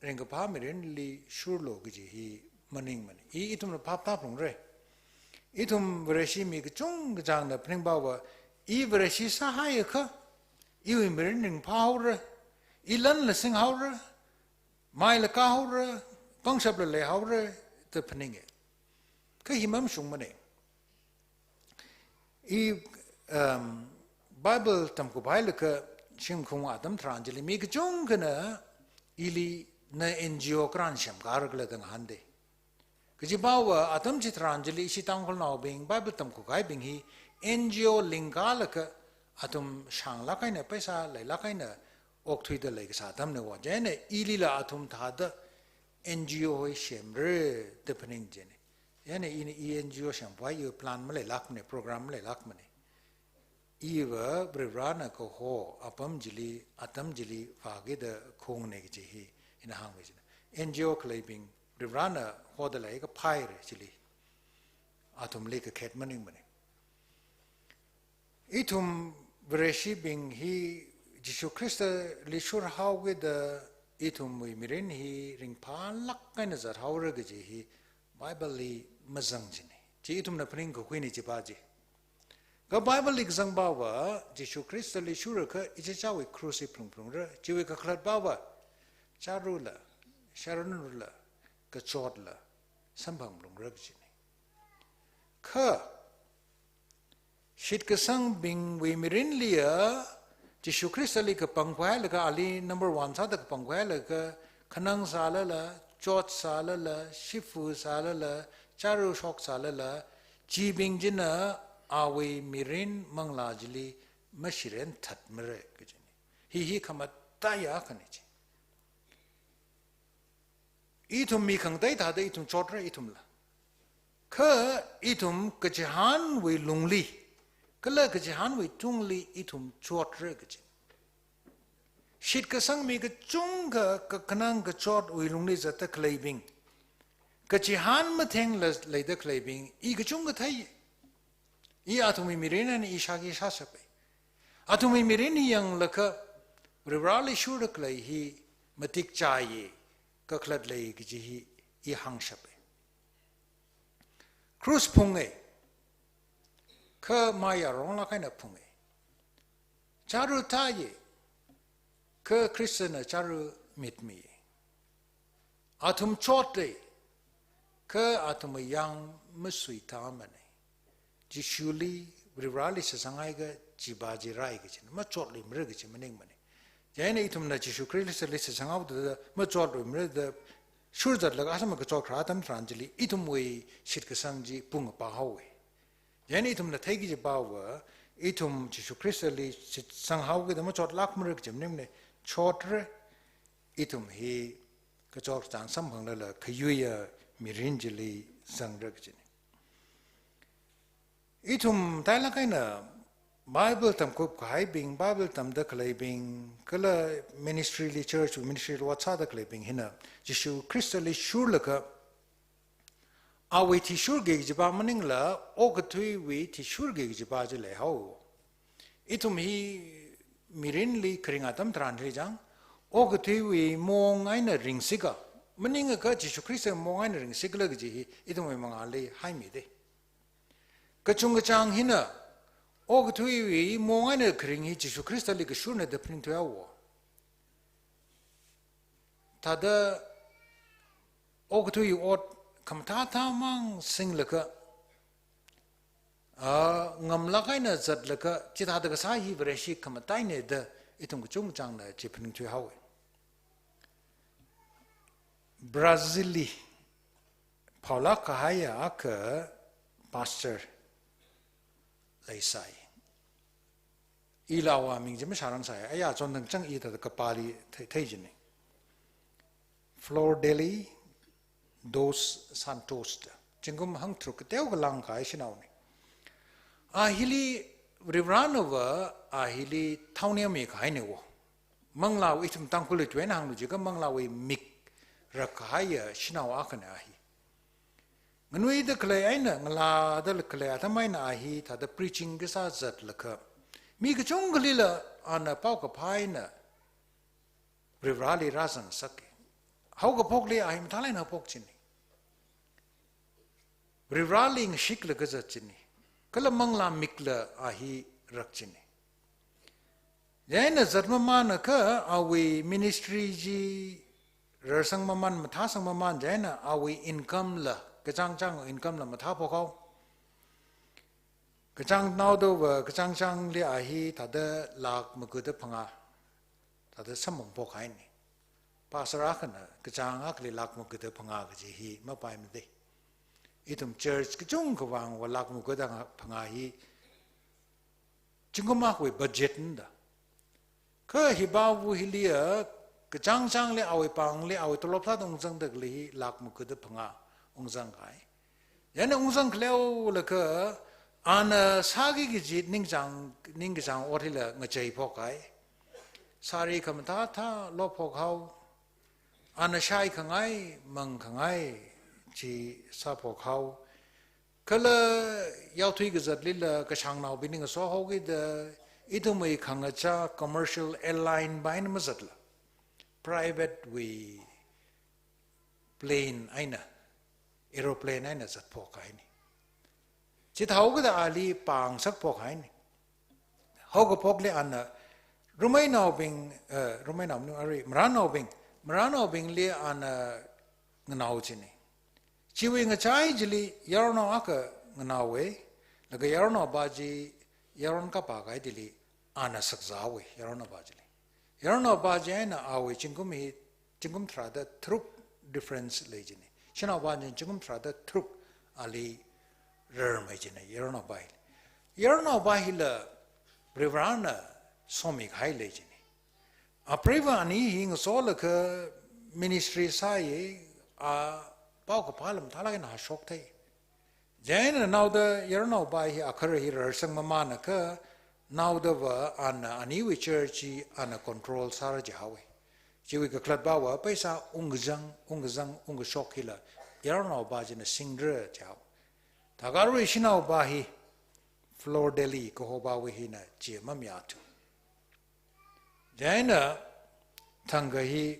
renga pa mirin li shur log ji hi maning mani I itum na pap ta pung re itum vreshi mi chung jang na pring ba wa I vreshi sa ha ya kha I wi mirin ning pa ho re I lan la sing ho re mai la ka ho re pang sap le ho re te pning e ka hi mam shung mani I Bible tam ko bai la ka Shim khung adam tranjili mi kchung kana ili na NGO kran sham gargla dang hande kjibawa adam chi tranjili shi tangkol naw bing Bible tam ko gai bing hi NGO lingala ka atum shang la kai na paisa lai la kai na ok thui da lai ka sa tam ne wa jene ili la atum tha da NGO hoi shem re de paning jene jene ini NGO sham why you plan ma lai lak ne program lai lak ma ne Iwa brevana ko ho apam jili atam jili fage da khong ne ji hi ina hang we jina NGO claiming brevana ho da lai ka phai re jili atum le ka khet maning mane itum vreshi bing hi Jesu Christ li shur how we da itum we mirin hi ring pa lak ka na zar how re ji hi Bible li mazang jini ji itum na pring ko ni ji ba ji Ka Bible exam bawa Jesu Christ li shura ka ichawi cruci prung re jiwe ka khlat bawa charula Sharon Rulla, Kachotla, Sambam Lungrugini. Ka Shitkasang Bing Wimirin Lia, Jishu Christali Kapangwala, Ali number 1 Sada Kapangwala, Kanang Salala, Chot Salala, Shifu Salala, Charu Shok Salala, Jibing Jina, Awe Mirin Manglajili, Mashiren Tatmere Gajini. He Kamataya Kanichi. Itum Mikang Data, Itum Chotra Itumla. Ka Itum Kajahan we Lungli. Kala Kajahan we Tungli Itum Chotra Gajin. Shit Kasang Mika Chunga Kakanang Kachot we Lungli Zata Claibing. Kajihan Mateng Leda Claibing, Igachunga Tai. I Atumi Mirin and Ishagi Sasape. Atumi Mirini young laka, Rurali Shudaklay he Matik Chaye, Kakladlay Gijihi, I Hangshape. Cruz Punge, Ka Maya Rona kind of Punge. Charu Taye, Ka Christian Charu Mit Me. Atum Chote, Ka Atum Yang Musui Tamane. Jishuli, Rurali Sasangaiga. Jibaji Raigin, Machotli Mrigich Maning Money. Janitum Najishu Christ listens out the Machotli Mrid, sure that Lagasamacho Kratam Trangeli, Itumwe, Shitkasangi, Punga Pahawe. Janitum the Tagi Bawa, Itum Jishu Christali, somehow with the Machot Lakmurk, Jimne, Chotre, Itum he, Kachok Stan, something like Kayuya, Miringeli, Sangragin. Itum Talakaina. Bible tam kup kai bing Bible tam da klay bing kala ministry li church ministry wat sa da klay bing hina Jishu Christali sure laka awe ti sure ge jiba maning la o ka thui we ti sure ge jiba je le ho itum hi mirin li kringa tam tran re jang o ka thui we mong ai na ring siga maning ka Jishu Christ mong ai na ring sigla ge ji itum me mang ale hai mi de ka chung ga chang hina Og tui mongane kring hi Jesu Christa li kshune de prin to yawo. Tada og tui ot kamtata mang sing laka ngam lakai na zat laka chita da sa hi breshi kamatai ne de itung chung chang na chi prin to yawo. Brazili Paula kahaya ka pastor Laisai. Ilawa Mingjim Sharan Sai, Aya John Chang eat the Kapali Tajini. Flor Delhi, Dos Santos, Jingum hung through Teogalanka, Shinauni. Ahili Rivranova, Ahili Tauniamik, Hainewo. Mangla itum Tankuli Twenang, Jiga Manglawi Mik Rakaya, Shinawakanahi. When we the clay, la the clay at a mine ahi, the preaching Gesazat laka. Mikachungalila on a pauka pine, Rivrali Razan Saki. How go pogli I am Talina Pokchini. Rivraling Shikla Gazachini. Kalamangla Mikla ahi Rakchini. Jana Zatmamana ka, are we ministry ji Rasang Maman, Matasang Maman, Jana, are we income la. Kachang Chang income la Matapoko. Kachang now do Kachang Chang li ahi tada lak maguda panga tada samong pokaini. Pasarakana Kachang akli lak maguda panga gaji mapai mde. Itum church kachung kawang wa lak maguda panga hi chingumak we budget nda. Ka hibawu hilia Kachang Chang li awi pang li awi tolopsa dong zang dagli lak maguda panga. Ungzang kai. Yana ungzang kleo laka ana sagi gijit ningjang orila ngajay pokai. Sari kamata ta lo pokaw. Ana shai kangai mang kangai chi sa pokaw. Kala yaw tui gizat lila kashang nao bining so hogi da ito may kangacha commercial airline bain mazatla. Private we plane aina. Aeroplane ay nasat po kain. Chit hauga da ali pang sak po kain. Hauga pokle anna rumay naw bing Maran naw bing Marano Bingli on Gnauchini. Chewing a chai jili, Yarno Aka Gnawe, like a Yarno Baji, Yaron Kapaka dili, Anna Sakzawi, Yarno Bajili. Yarno Bajana, Awe Chingum Chingum Trada, Truk difference legini. Chino Bajan Chingum Trada, Truk Ali Rermagine, Yarno Bail. Yarno Bahila, Brivrana, Somik High legini. A Privani, hing Solaka ministry Sai, a Bauka Palam Talagan Hashokte. Then now the Yarno by occur here, some Mamanaka, now the an Aniwi church and a control Sarajawe. Jiwika Kladbawa, Pesa Ungzang, Ungashokila, Yarno Bajin a Singre Chow. Tagaru Shinao Bahi, Flor Deli, Kohoba Wihina, Jimamiatu. Jaina Tangahi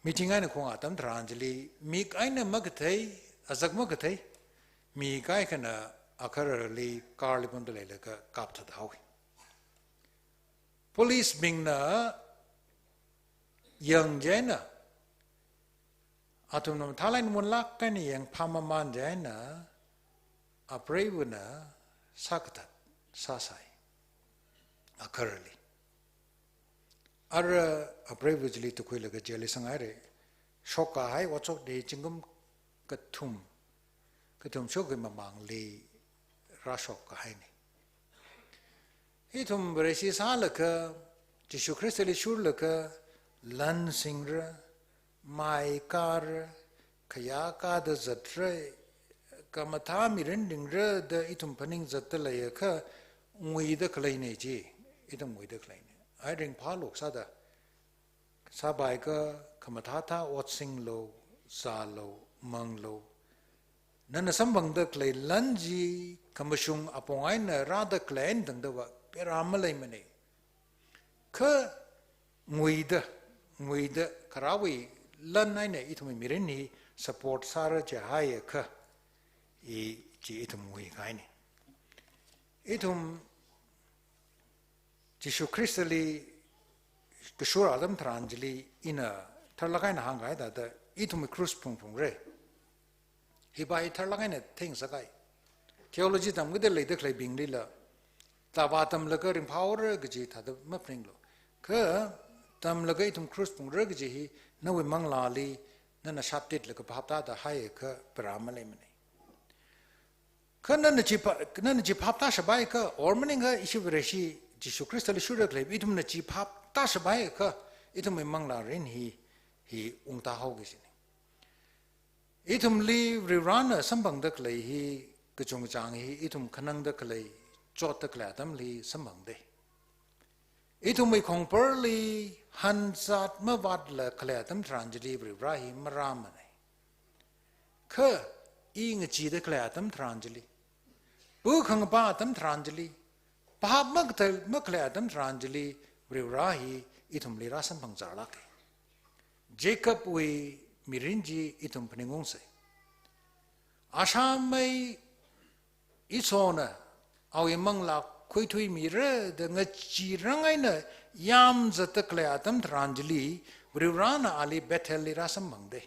meeting I Kong Atam Tranjali, Meek Aina Magate, Azak Magate, Meek Aikana Akarali, Carly Bundeleka, Kapta Howie. Police being na young Jaina Atum Talan Munlakani young Pamaman Jaina, a bravuna Sakatat, Sasai, Akarali. Ara a privilege to Quilaga jelly sangare. Shoka high, what's up the Jingum Katum Shogimamang Lee Rashok Kahini. Itum Beresis Halaka, Tishu Crystally Shurlaka, Lan Singra, My Car, Kayaka, the Zatre, Kamatami rending the Itum Panning Zatalayaka, with the Kleinaji, Itum with the Klein. I drink Paluk Sada Sabaika, Kamatata, Watsing Low, Zalo, Manglo. Nana Sambang the clay Lanji, Kamashung upon Aina, rather clan than the Peramalemane. Ka Muida, Karawi, Lanina itum Mirini, support Sarah Jahaya Ka, itum Wikaini. Itum Jishu Christally Kashur Adam Tranjali in a Tarlakaina Hangai that the Itum Cruz Pum Re. He by Tarlakaina things a guy. Theology tam with the later clay being lilla. Tabatam Laker in power, Gajit had the Mapringlo. Kerr Tam Lagatum Cruz Pum Regji, no among Lali, none a sharp tit like a papta, the higher Kerr Paramalemane. Kernan the Jipapta Shabaika, ormaning issue Reshi. Jishu Crystal should claim itum the cheap hap tashabayaka, itum among la rin he ungta hogisini. Itum li rirana sambang the clay he gachung jang he itum kanang the clay, jot the clatam li sambang de. Itum we comperly hansat mavadla clatam trangedi rivrahi maramane. Kerr ing a chi the clatam trangeli. Bukang batam trangeli. Pahab Makladam Tranjali, Rivrahi, itum lirasam pangzarlake. Jacob we Mirinji itum peningungse. Ashamay isona, our mangla quitui mire, the Nachirangaina, yam zatakleatam Tranjali, Rivrana ali betel lirasam mangde.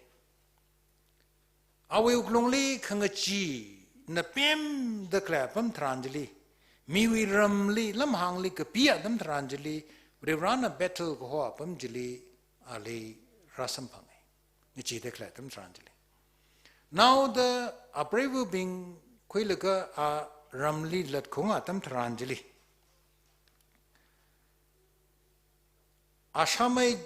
Awe uklongli kangachi, napim the clapam Tranjali. Miwi ramli lam hangli kapia dam tranjali Rivrana battle go upam jili ali rasampange nichi declare dam tranjali. Now the aprevu being Quilaga a ramli lat kunga dam tranjali. Ashamai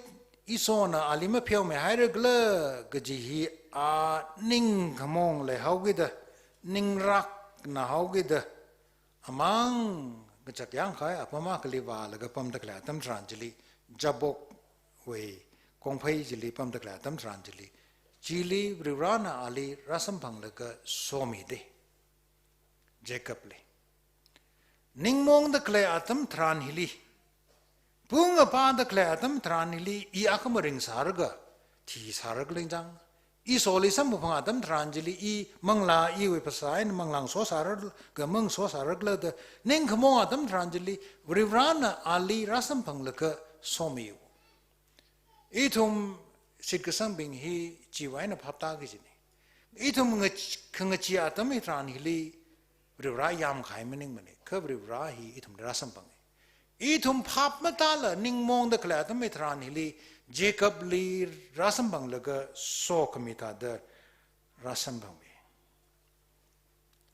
isona alima pio me hairagla gajihi a ning kamong le haugida ning rak na haugida. Among Gachakyang Kai, Apama Kaliva, Lagapam the Clatam Tranjali, Jabok way, Kongpai Jili Pam the Clatam Tranjali, Jili, Rivrana Ali, Rasampang Laga, Somi de Jacob Lee. Ningmong the Clatam Tranhili, Pung upon the Clatam Tranhili, Iakamaring Sarga, T Saraglinjang. Isoli some of Adam Tranjili, Mangla, Iwipasain, Manglang Sosar, Gamung Sosaragla, the Ninkamo Adam Tranjili, Rivrana Ali Rasampanglaka, Somiu. อีทุมสิทธิ์กษังบิงฮีจีไว้ในภาพตากิจนี่อีทุมขงจีอาตมิตรานฮิลีบริวรายามขายมันนิ่งมันนี่คือบริวราฮีอีทุมรัศบังอีทุมภาพมาตาละนิ่งมองเด็กเลยอาตมิตรานฮิลีเจคับลีรัศบังเลยก็โซกมิตาเดรัศบัง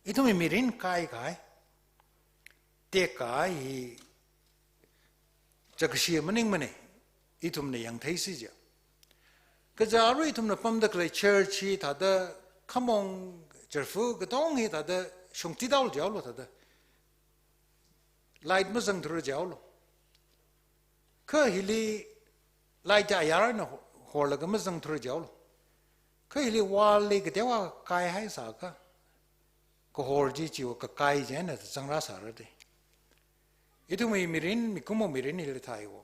อีทุมมีรินกายกายเตะกายจักรเชียมันนิ่งมันนี่อีทุมเนี่ยยังไทยสิจ้ะก็จะรู้อีทุมเนี่ยปั๊มเด็กเลยเชิร์ชีท่าเดขมงเจอฟูก็ต้องให้ท่าเดชงที่ดาวเจ้าลูท่าเดไลท์มาสังทุรเจ้าลูคือฮิลีไลท์จะยาระนะหัวเลยก็มาสังทุรเจ้าลูคือฮิลีวาลีก็เดี๋ยวว่ากายให้สักก็หัวจีจิวก็กายเจนสังราสารเดอีทุมมีรินมีกุมมีรินฮิลีไทยวะ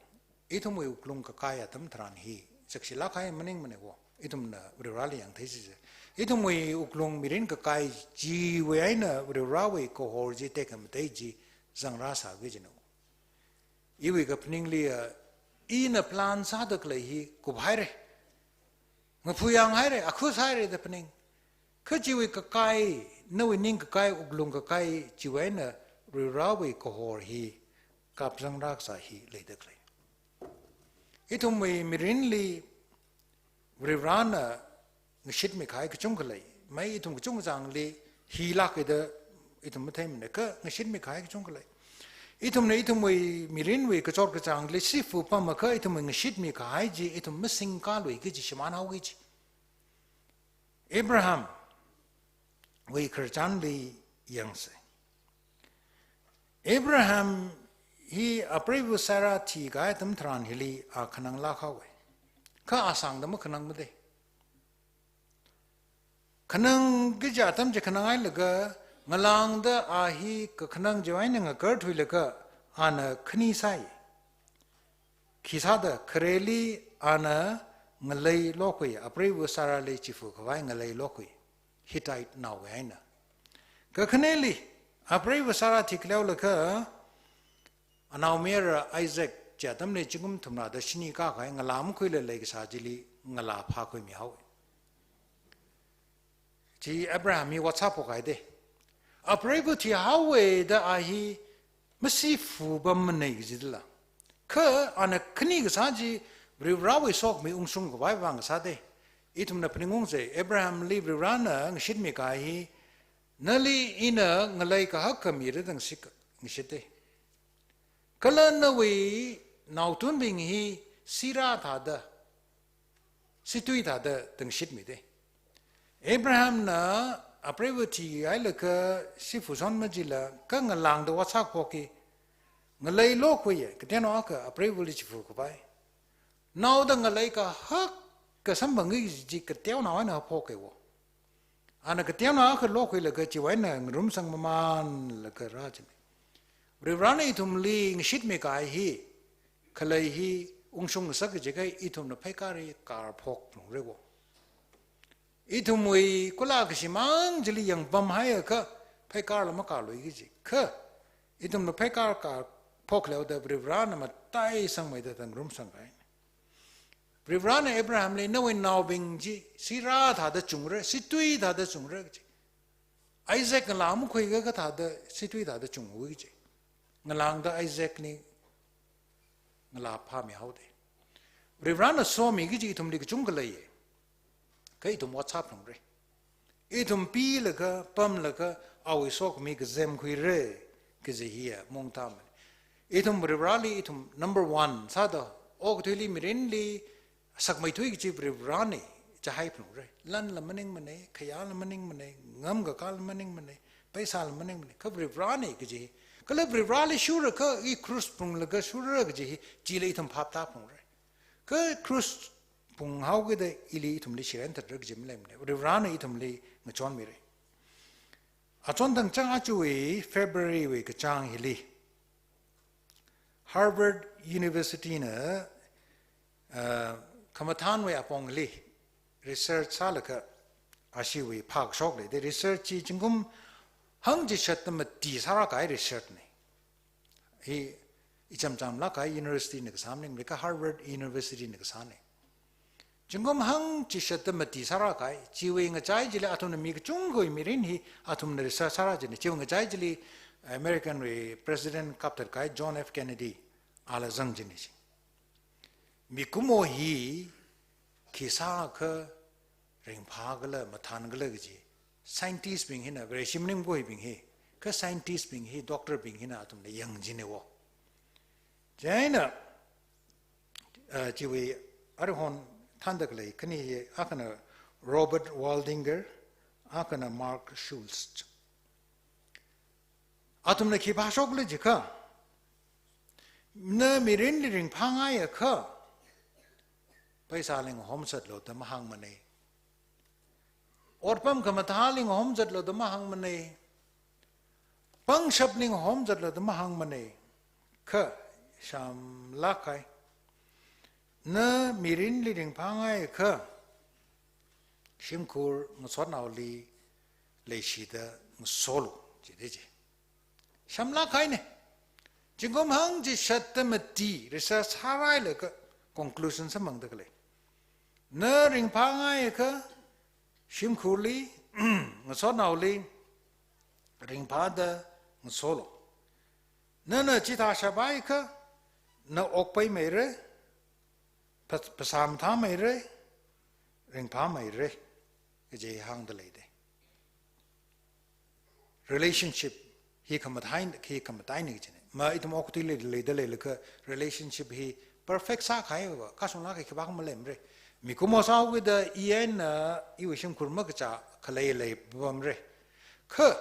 อีทุมมีอุกลุงก็กายอัตมทรานฮีสักศิลาใครมันนิ่งมันเองวะอีทุมน่ะบริวารอย่างที่สิอีทุมมีอุกลุงมีรินก็กายจีเว้ยน่ะบริวารเว้ยก็หัวจีเตกันไม่ได้จีสังราสากิจโนอีวิกับนิ่งเลียอีน่ะพลานซาดกเลยฮีกุบหายเลยงพูยังหายเลยอักขุสหายเลยแต่พนิ่งคือจีวิกับกายนวินิ่งกับกายอุกลุงกับกายจีเว้ยน่ะบริวารเว้ยก็หัวฮีกับสังราสาฮีเลยเด็กเลยอีทุมมีรินลีบริวารน่ะงชิดไม่ขายกระจุงกันเลยไม่อีทุมกระจุงจังลีฮีลักเดอีทุมไม่เท่มันก็งชิดไม่ขายกระจุงกันเลยอีทุมเนี่ยอีทุมมีรินวีกระจอกกระจังลีสิฟูปั๊มมาก็อีทุมงชิดไม่ขายจีอีทุมไม่สิงกาลุยกิจชิมานเอากิจอับราฮัมวีกระจันลียังเสอับราฮัมฮีอัปริบุสาราทีกายตั้มทรานฮิลีอาขนังลาเข้าไว้ข้าอาสังดมขนังไม่ได้ขนังกิจตั้มจะขนังไอ้เล็กงลังเดอาฮีก็ขนังจะไว้หนึ่งเกิดทุยเล็กอันขณีไซขีซาเดคเรลีอันงเลยโลกุยอัปริบุสาราเลจิฟุกไว้งเลยโลกุยฮิตไตน่าไว้นะก็ขณีลีอัปริบุสาราทีเลี้ยวเล็กอันเอาเมียร์ไอแซคจะทำในจุ่มทุ่มนาดชนีก้าขายงลามคุยเลยเลยก็สาจิลีงลาพาคุยมีเอาที่อับราฮัมมีวัชชัพกายเดอับราฮัมที่ฮาวเวดอาฮีไม่สิฟูบัมมันเองจิตละคืออันคณีก็สาจิบริวารวิสอกมีองค์ทรงกับไว้วางสาเดอีทุ่มนับเป็นงงเสอับราฮัมลีบริวารน่ะงชิดมีกายฮีนั่นลีอินะงเลยก็ฮักก็มีเรื่องสิกงชิดเดก็เลยนวีนาวตุนบิงฮีสิราธาเดสิตุยธาเดตึงชิดมีเดอับราฮัมน่ะอัปริวทีไอ้เล็กสิฟุซอนมาจิละก็งลังเดวัชชักพอกีงเลยโลกวีก็เดี๋ยวน้องก็อัปริวลิจิฟุกไปนาวดังงเลยก็ฮักก็สัมบังกิจิก็เดี๋ยวน้องน่ะพอกีวะอันนั้นก็เดี๋ยวน้องก็โลกวีเลยก็จีไว้น่ะรุมสังมานเลยก็ราชบริวารนี่ทุ่มลีงชิดไม่กายฮีขเลยฮีองค์ทรงสักจะก็อีทุ่มนับให้การีการพกหนูเรียกว่าอีทุ่มวิกุลากสิมันจะลียังบัมให้ก็ให้การละมาการลุยกิจิก็อีทุ่มนับให้การพกแล้วแต่บริวารนั่นมาไต่สังไม่ได้ตั้งรุมสังไงบริวารนี่อับราฮัมเลยนวินนาวบิงจีสิราธาเดจุงเรสิตุยธาเดจุงเรกิไอแซคลามุคุยก็ธาเดสิตุยธาเดจุงวิจิงลังเดไอแซคนี่งลาพามีเอาเดบริวารน่ะสวมีกิจิทุมลีกจุงกเลยก็อีทุมวัชชัพลงเลยอีทุมปีเลยก็ปั๊มเลยก็เอาไอ้สวกมีก็เซมคุยเร่ก็จะเฮียมองตามอีทุมบริวารลีอีทุม number one ซาดโอ้ก็ทุลีมีเรนลีสักไม่ทุยกิจิบริวารนี่จะให้พลงเลยลั่นละมันเองมันเองขยะละมันเองมันเองงำกับการละมันเองมันเองไปสาละมันเองมันเองก็บริวารนี่กิจิก็เลยบริวารเลยชูร์ก็อีครูสปุ่งเลยก็ชูร์ก็จีเลยทำภาพตาปุ่งเลยก็ครูสปุ่งเขาก็ได้อีลีทำเลยเชื่ออันตรายก็จะไม่เล่นเลยบริวารนี่ทำเลยงจอนมีเลยอาจารย์ตั้งจังอาจุย February วิกจังฮิลี Harvard University น่ะคำทานไว้อปองลี research ซาลก็อาชีวิภาคชกเลยแต่ research จีจงกุมหังจิชัดมันตีสาระกาย research นี่อีจำลักกาย university นึกสามนึงหรือก็ Harvard University นึกสามนึง Jingom hang chishat mati sarakai, chiwing a jajili autonomy chungo mirinhi atum sarajin, chiwing a jajili American President Captain Kai John F. Kennedy ala zangjinishi. Mikumo hi kisa ka ring pagala matangala gaji. Scientist being hina, very shimning boy being he, ka scientist being he, doctor being hina atum the young jinewo. Jaina Chiwi Arhon Tandakle, Kani Akana Robert Waldinger, Akana Mark Schultz. Atum the Kipashokle Jika Ne Mirin ring Pangaya ka Paisaling homesat lo the Mahang Mane. Orpam Kamataling homesat lo the Mahang Mane. Pang Shapling homesat lo the Mahang Mane. Ka Sham Lakai. Ne mirin ring pangai ka shimkur ngusot nauli leishida ngusolo jideji sham lakai ne jingom hang ji shatamati research harai le ka conclusion sa mang dakle ne ring pangai ka shimkurli ngusot nauli ring pada ngusolo ne chita shabai ka na okpai mere Pasam Tamay re, ring Pamay re, is hang the lady. Relationship, he come at hind, he come at dining. Ma it mokti lady, relationship he perfect sack, however, Kasunaki Kabam Lembre. Mikumosa with the Ian, Iwishim Kurmakacha, Kalele Bumre. Ka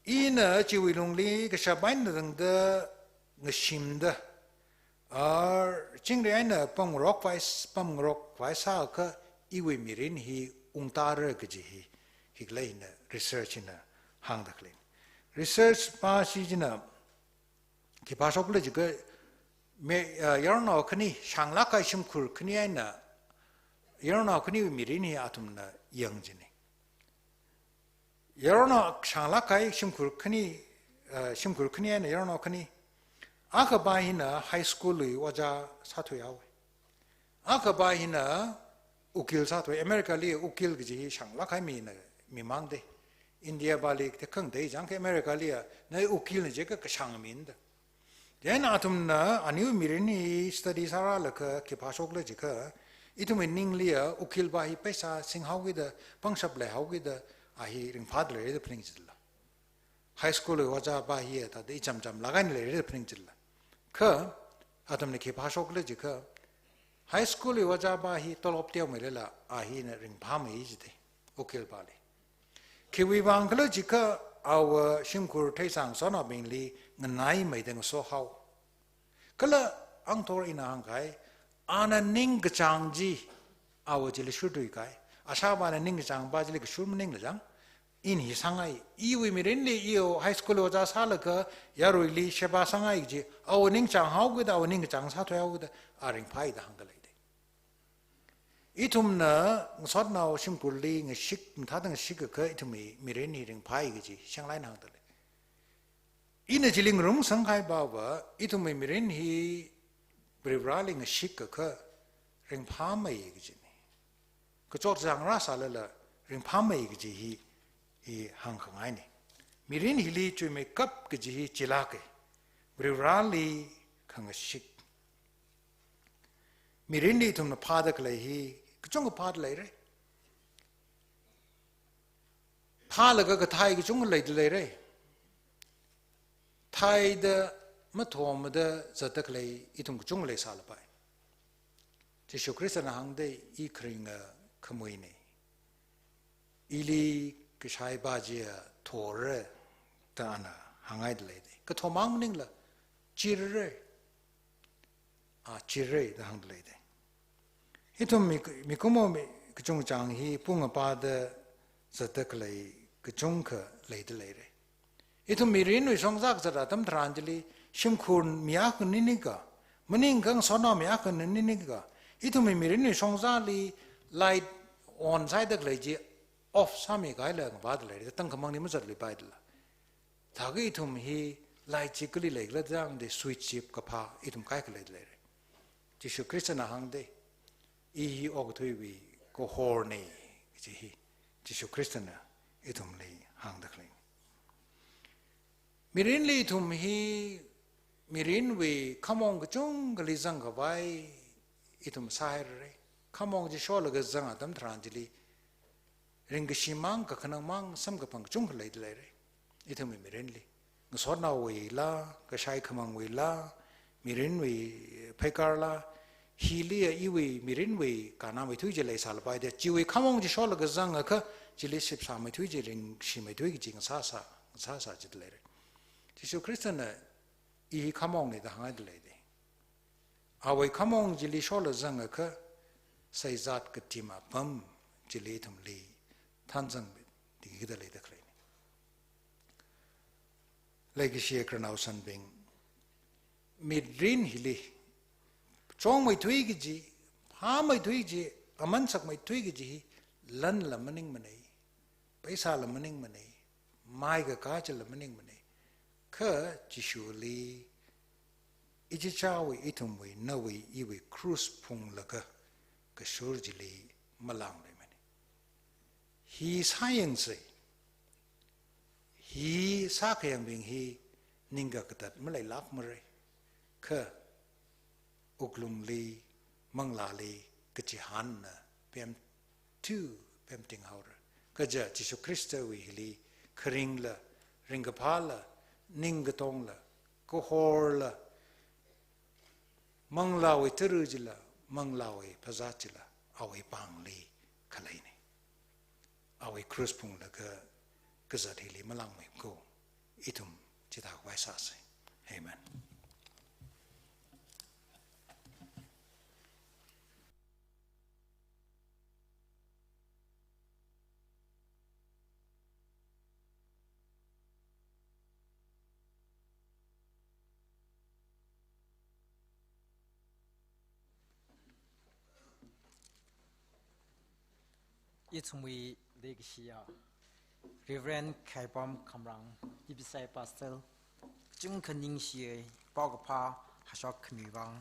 in a Chiwilungli, Gashabind the Nashimda. Chingriana Pong Rock Vice Pong Rock Vice Halka, Iwi Mirin, he Untara Gaji, he lay research in a hang the claim. Research Pasijina Kipasokological Yarno Kani, Shanglaka Shimkur, Kaniana Yarno Kani Mirini Atumna Young Jenny. Yarno Shanglaka Shimkur Kani Shimkur Kaniana Yarno Kani. Akabahina high school waja satuyawe. Akabahina ukil satwe America li ukil gji shang lakai mi na mi mangde. India bali te kang de jang ke America li na ukil je ka shang min da. Then atum na aniu mirini study sara la ka ke phasok le jika itum ning li ukil ba hi pesa sing how with the pangshap le how with the ahi ring father le pring jilla. High school waja ba hi ta de cham cham lagai le pring jilla. Ka atam ne ke phasok le jika high school waja ba hi tolop teo merela ahi na ring pham hi jite ukil bali ke wi bang kle jika our shimkur thaisang sona bingli nganai mai deng so how kala ang tor ina hang kai ana ning gchang ji our jili shudui kai asha ba na ning gchang ba jili shum ning la jang in hi sangai iwi mirenli io high school waja salaka yaroi sheba sangai ji aw ning chang hau gud aw ning chang sa thoya gud aring phai da hangalai de itumna sot naw shimkurli ng shik thadang shik ka itumi mireni ring phai ji shanglai nang dale in jiling rum sangai ba ba itumi miren hi brivraling shik ka ring phamai ji ni ko chot jang ra salala ring phamai ji hi I hang kangai ni mirin hili chui me kap ke ji chilake brivali khangashik mirin ni thum na phadak lai hi kchong phad lai re phalaga ka thai ki chung lai de re thai de ma thom de zatak lai itum chung lai sal pai Jesu Christ na hang de I khringa khamoi ne ili Kishai Bajia Tore Dana Hangai lady. Katomang Ningla Chire Chire the hang lady. Hitum Mikumo Kachung Chang he Punga Pada Zataklay Kachunka lady lady. Hitum Mirino Songzak Zaratam Tranjali Shimkun Miak Niniga Maningang Sona Miak Niniga. Hitum Mirino Songzali light on side the glaji. Off Sami Gaila Badley, the Tankamang Muzarli Badla. Tagitum he light chickly leg, let down the sweet chip kapa, itum calculate later. Tishu Christian a hang day. hi og thui wi ko hor ne chi hi Jesu Christana itum le hang da kling mirin li tum hi mirin wi kamong ga chung ga li zang ga bai itum sai re kamong ji shol ga zang adam tran ji li ring ga shimang ka khanang mang sam ga pang chung le le re itum mirin li ng sot na wi la ga shai kamang wi la mirin wi phekar la Hilia iwi mirinwi kana mai thui jele sal bai de jiwi khamong ji shol ga zang ka jile sip sa mai thui jering shi mai thui jing sa jidle re Jesu Christian I khamong ne da hang de le de awai khamong jili shol zang ka sai zat ka tima pam jile thum li than zang di gi de le de khle le gi shi kranau san bing midrin hili Chong mai thui gi ji ha mai thui ji aman sak mai thui gi ji lan la maning manei paisa la maning manei mai ga ka cha la maning manei kha ji shu li iji cha wi itum wi na wi I wi cruise phung la ka shur ji li malang le mane hi science hi sa khyang bing hi ninga ka tat malai lak mare kha uklung li mangla li kachi han pem tu pem ting haur kaja Jesu Christa wi li khring la ringaphala ningatong la ko hor la mangla wi terujila mangla wi phazachila awi pang li khalai ne awi cross pung la ka zati li malang mai ko itum chita wai sa se amen Itumwi Legishia Reverend Kaibam Kamrang Ibisai Pastel Jung Kaning Shie Bogapa Hashok Kmiwang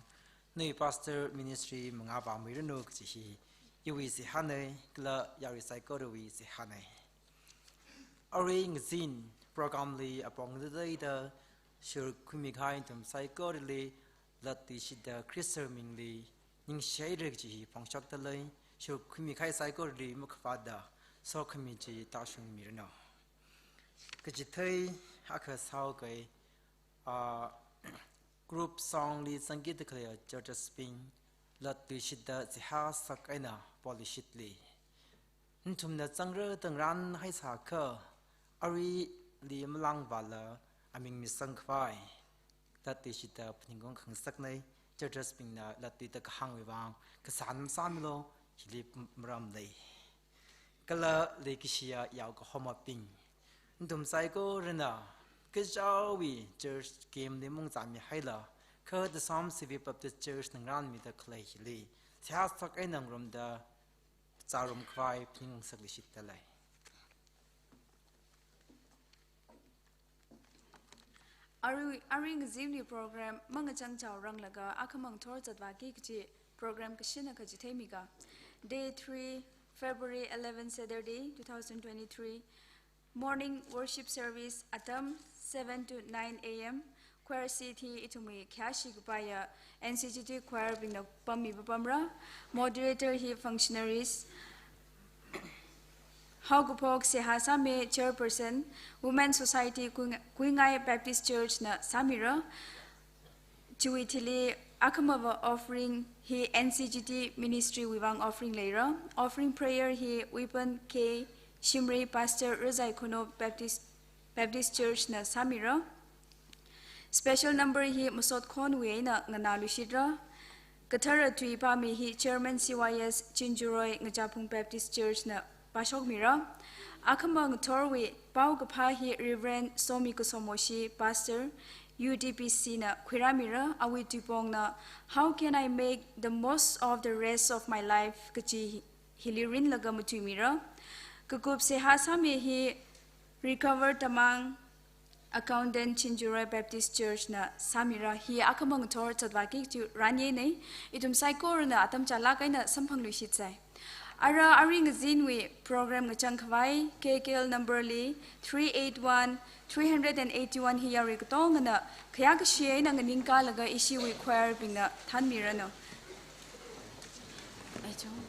Nui Pastor Ministry Mangaba Miranuk Jihi Iwi Zihane Gla Yarisai Godowi Zihane Ori Zin Program Li Abong the Data Shur Kumikai Tum Sai Godly Lati Shida Christer Mingli Ning Shadek Jihi Pongshok the Lay Shur Kumikai Sai Godly Mukfada So Committee Tashung Mirno Kajitai Haka Saugai Group Song Li Sangit Clear Georgia Spin Lati Shida Ziha Sakaina Polishitli Ntum the Zangre Tangran Haisaka Ari Li Mlang Bala Aming Misang Kwai Lati Shida Pningong Kang Saknay Georgia Spin Lati the Kahang Wang Kasan Samilo Hilip Mramley Kala Lekishia Yauk Homa Ping Ntum Saiko Rena Kajawi Church came the Mungzami Haila Kurd the Psalm Civic Baptist Church Nangran with the clay Hilly Tiastok Enang Rum the Zarum Kwai Ping Saglishitale Aring Zimni program Mangachang Chow Ranglaga Akamang Towards Advaki program Kashina Kajitemiga Day 3 February 11 Saturday 2023 Morning worship service Atam 7 to 9 a.m. Choir City Itumi Kashi Gupaya NCGT Choir Bina Pami Bapamra Moderator he functionaries Haugupok Sehasame Chairperson Women's Society Kuingai Baptist Church na Samira Chuitili Akamava offering he NCGT Ministry Wivang offering later offering prayer he Weapon K Shimri Pastor Razai Kuno Baptist Church na Samira special number he Musot Conway na Nganalushidra Katara Tuipami he Chairman CYS Chinjuroy Ngajapung Baptist Church na Pashok Mira Akamang Torwe Pau Kapahi Reverend Somi Kusomoshi Pastor UDPC na Kwiramira Awi Tupong na how can I make the most of the rest of my life kachi hilirin lagamutumira Kukup se hasame he recover tamang accountant Chinjurai Baptist Church na Samira hi akamang thor chadwaki chu ranye nei itum saikor na atam chala kaina samphang luisit sai ara aring zinwi program ngachang khwai KKL number li 381 381 hi yari tong na khaya ka shei na ngning ka laga isi wi choir ping na than mirano ai chong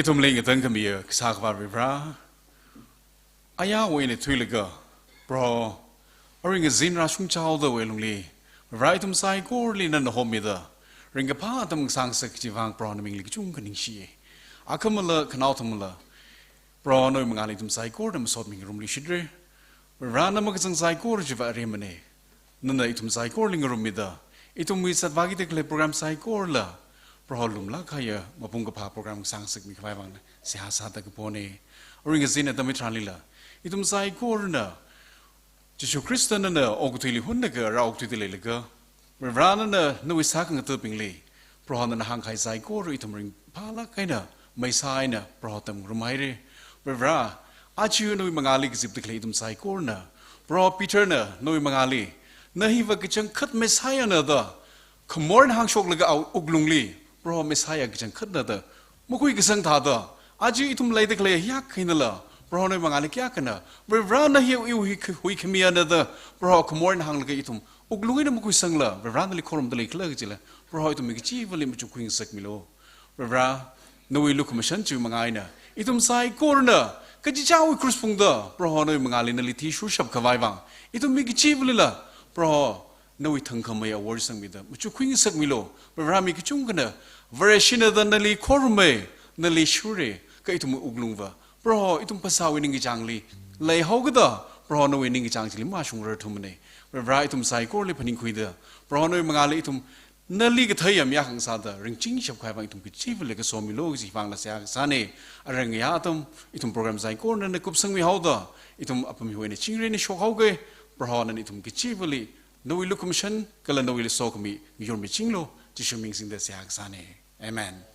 Itum ling itang kami sakwa vibra. Aya way ni tuilaga, bro. Oring a zin rashung chow the way lungli. Right sai gorli nan homida. Ring a part among sang sectivang pronoming lichung kaningshi. Akamala kanautamala. Bro no mangalitum sai gordam sotming rumli shidre. Rana magasang sai gorjiva remane. Nana itum sai gorling rumida. Itum we sat vagitic program sai gorla. Problem la kaya mapung pa program sang sik mi khwai wang si ha sa ta ko pone oring zin at mitranlila itum sai korna Jesu Christa na ogutili hunna ga ra ogutili lega rana na no isa kang to pingli prohan na hang khai sai kor itum ring pala kaina mai sai na prohatam rumaire bra achu no mangali gizip tikle itum sai korna pro Peter na no mangali na hi va kichang khat messiah na da khmorn hang shok lega uglungli Bro Messiah gijan khadna da mukui gisang tha da aji itum lai de kle yak khinala bro noi mangali kya kana bra na hi hui khmia na da bro khmorn hang lega itum uglungi na mukui sangla bra na li khorum de lekla gila bro itum mi chi vali mu chukuing sak milo bra no wi luk mission chu mangai na itum sai korna kaji chawi krus pung da bro noi mangali na li thi shu shap khawai wang itum mi chi vali la bro no wi thang khamaya wor sang mi da mu chukuing sak milo bra mi ki chung kana Vereshina the Nali Korme, Nali Shure, Kaitum Uglungva, Bro, itum Pasawi Ningi Jangli, Lay Hogada, Bro no winning Jangli Mashung Retumane, Revritum Saiko Lipaninquida, Bro no Mangali itum Nali Gatayam Yakang Sada, Ring Ching Shop Kavangtum Chief like a Somilog, Ivanga Sane, Arangiatum, itum program Zaikor and the Kupsang Mihoda, itum upon when a chingrin shohoge, Bro and itum Kichivali, no we look commission, Kalano will soak me, your Michinglo, Jishu mixing the Siaksane. Amen.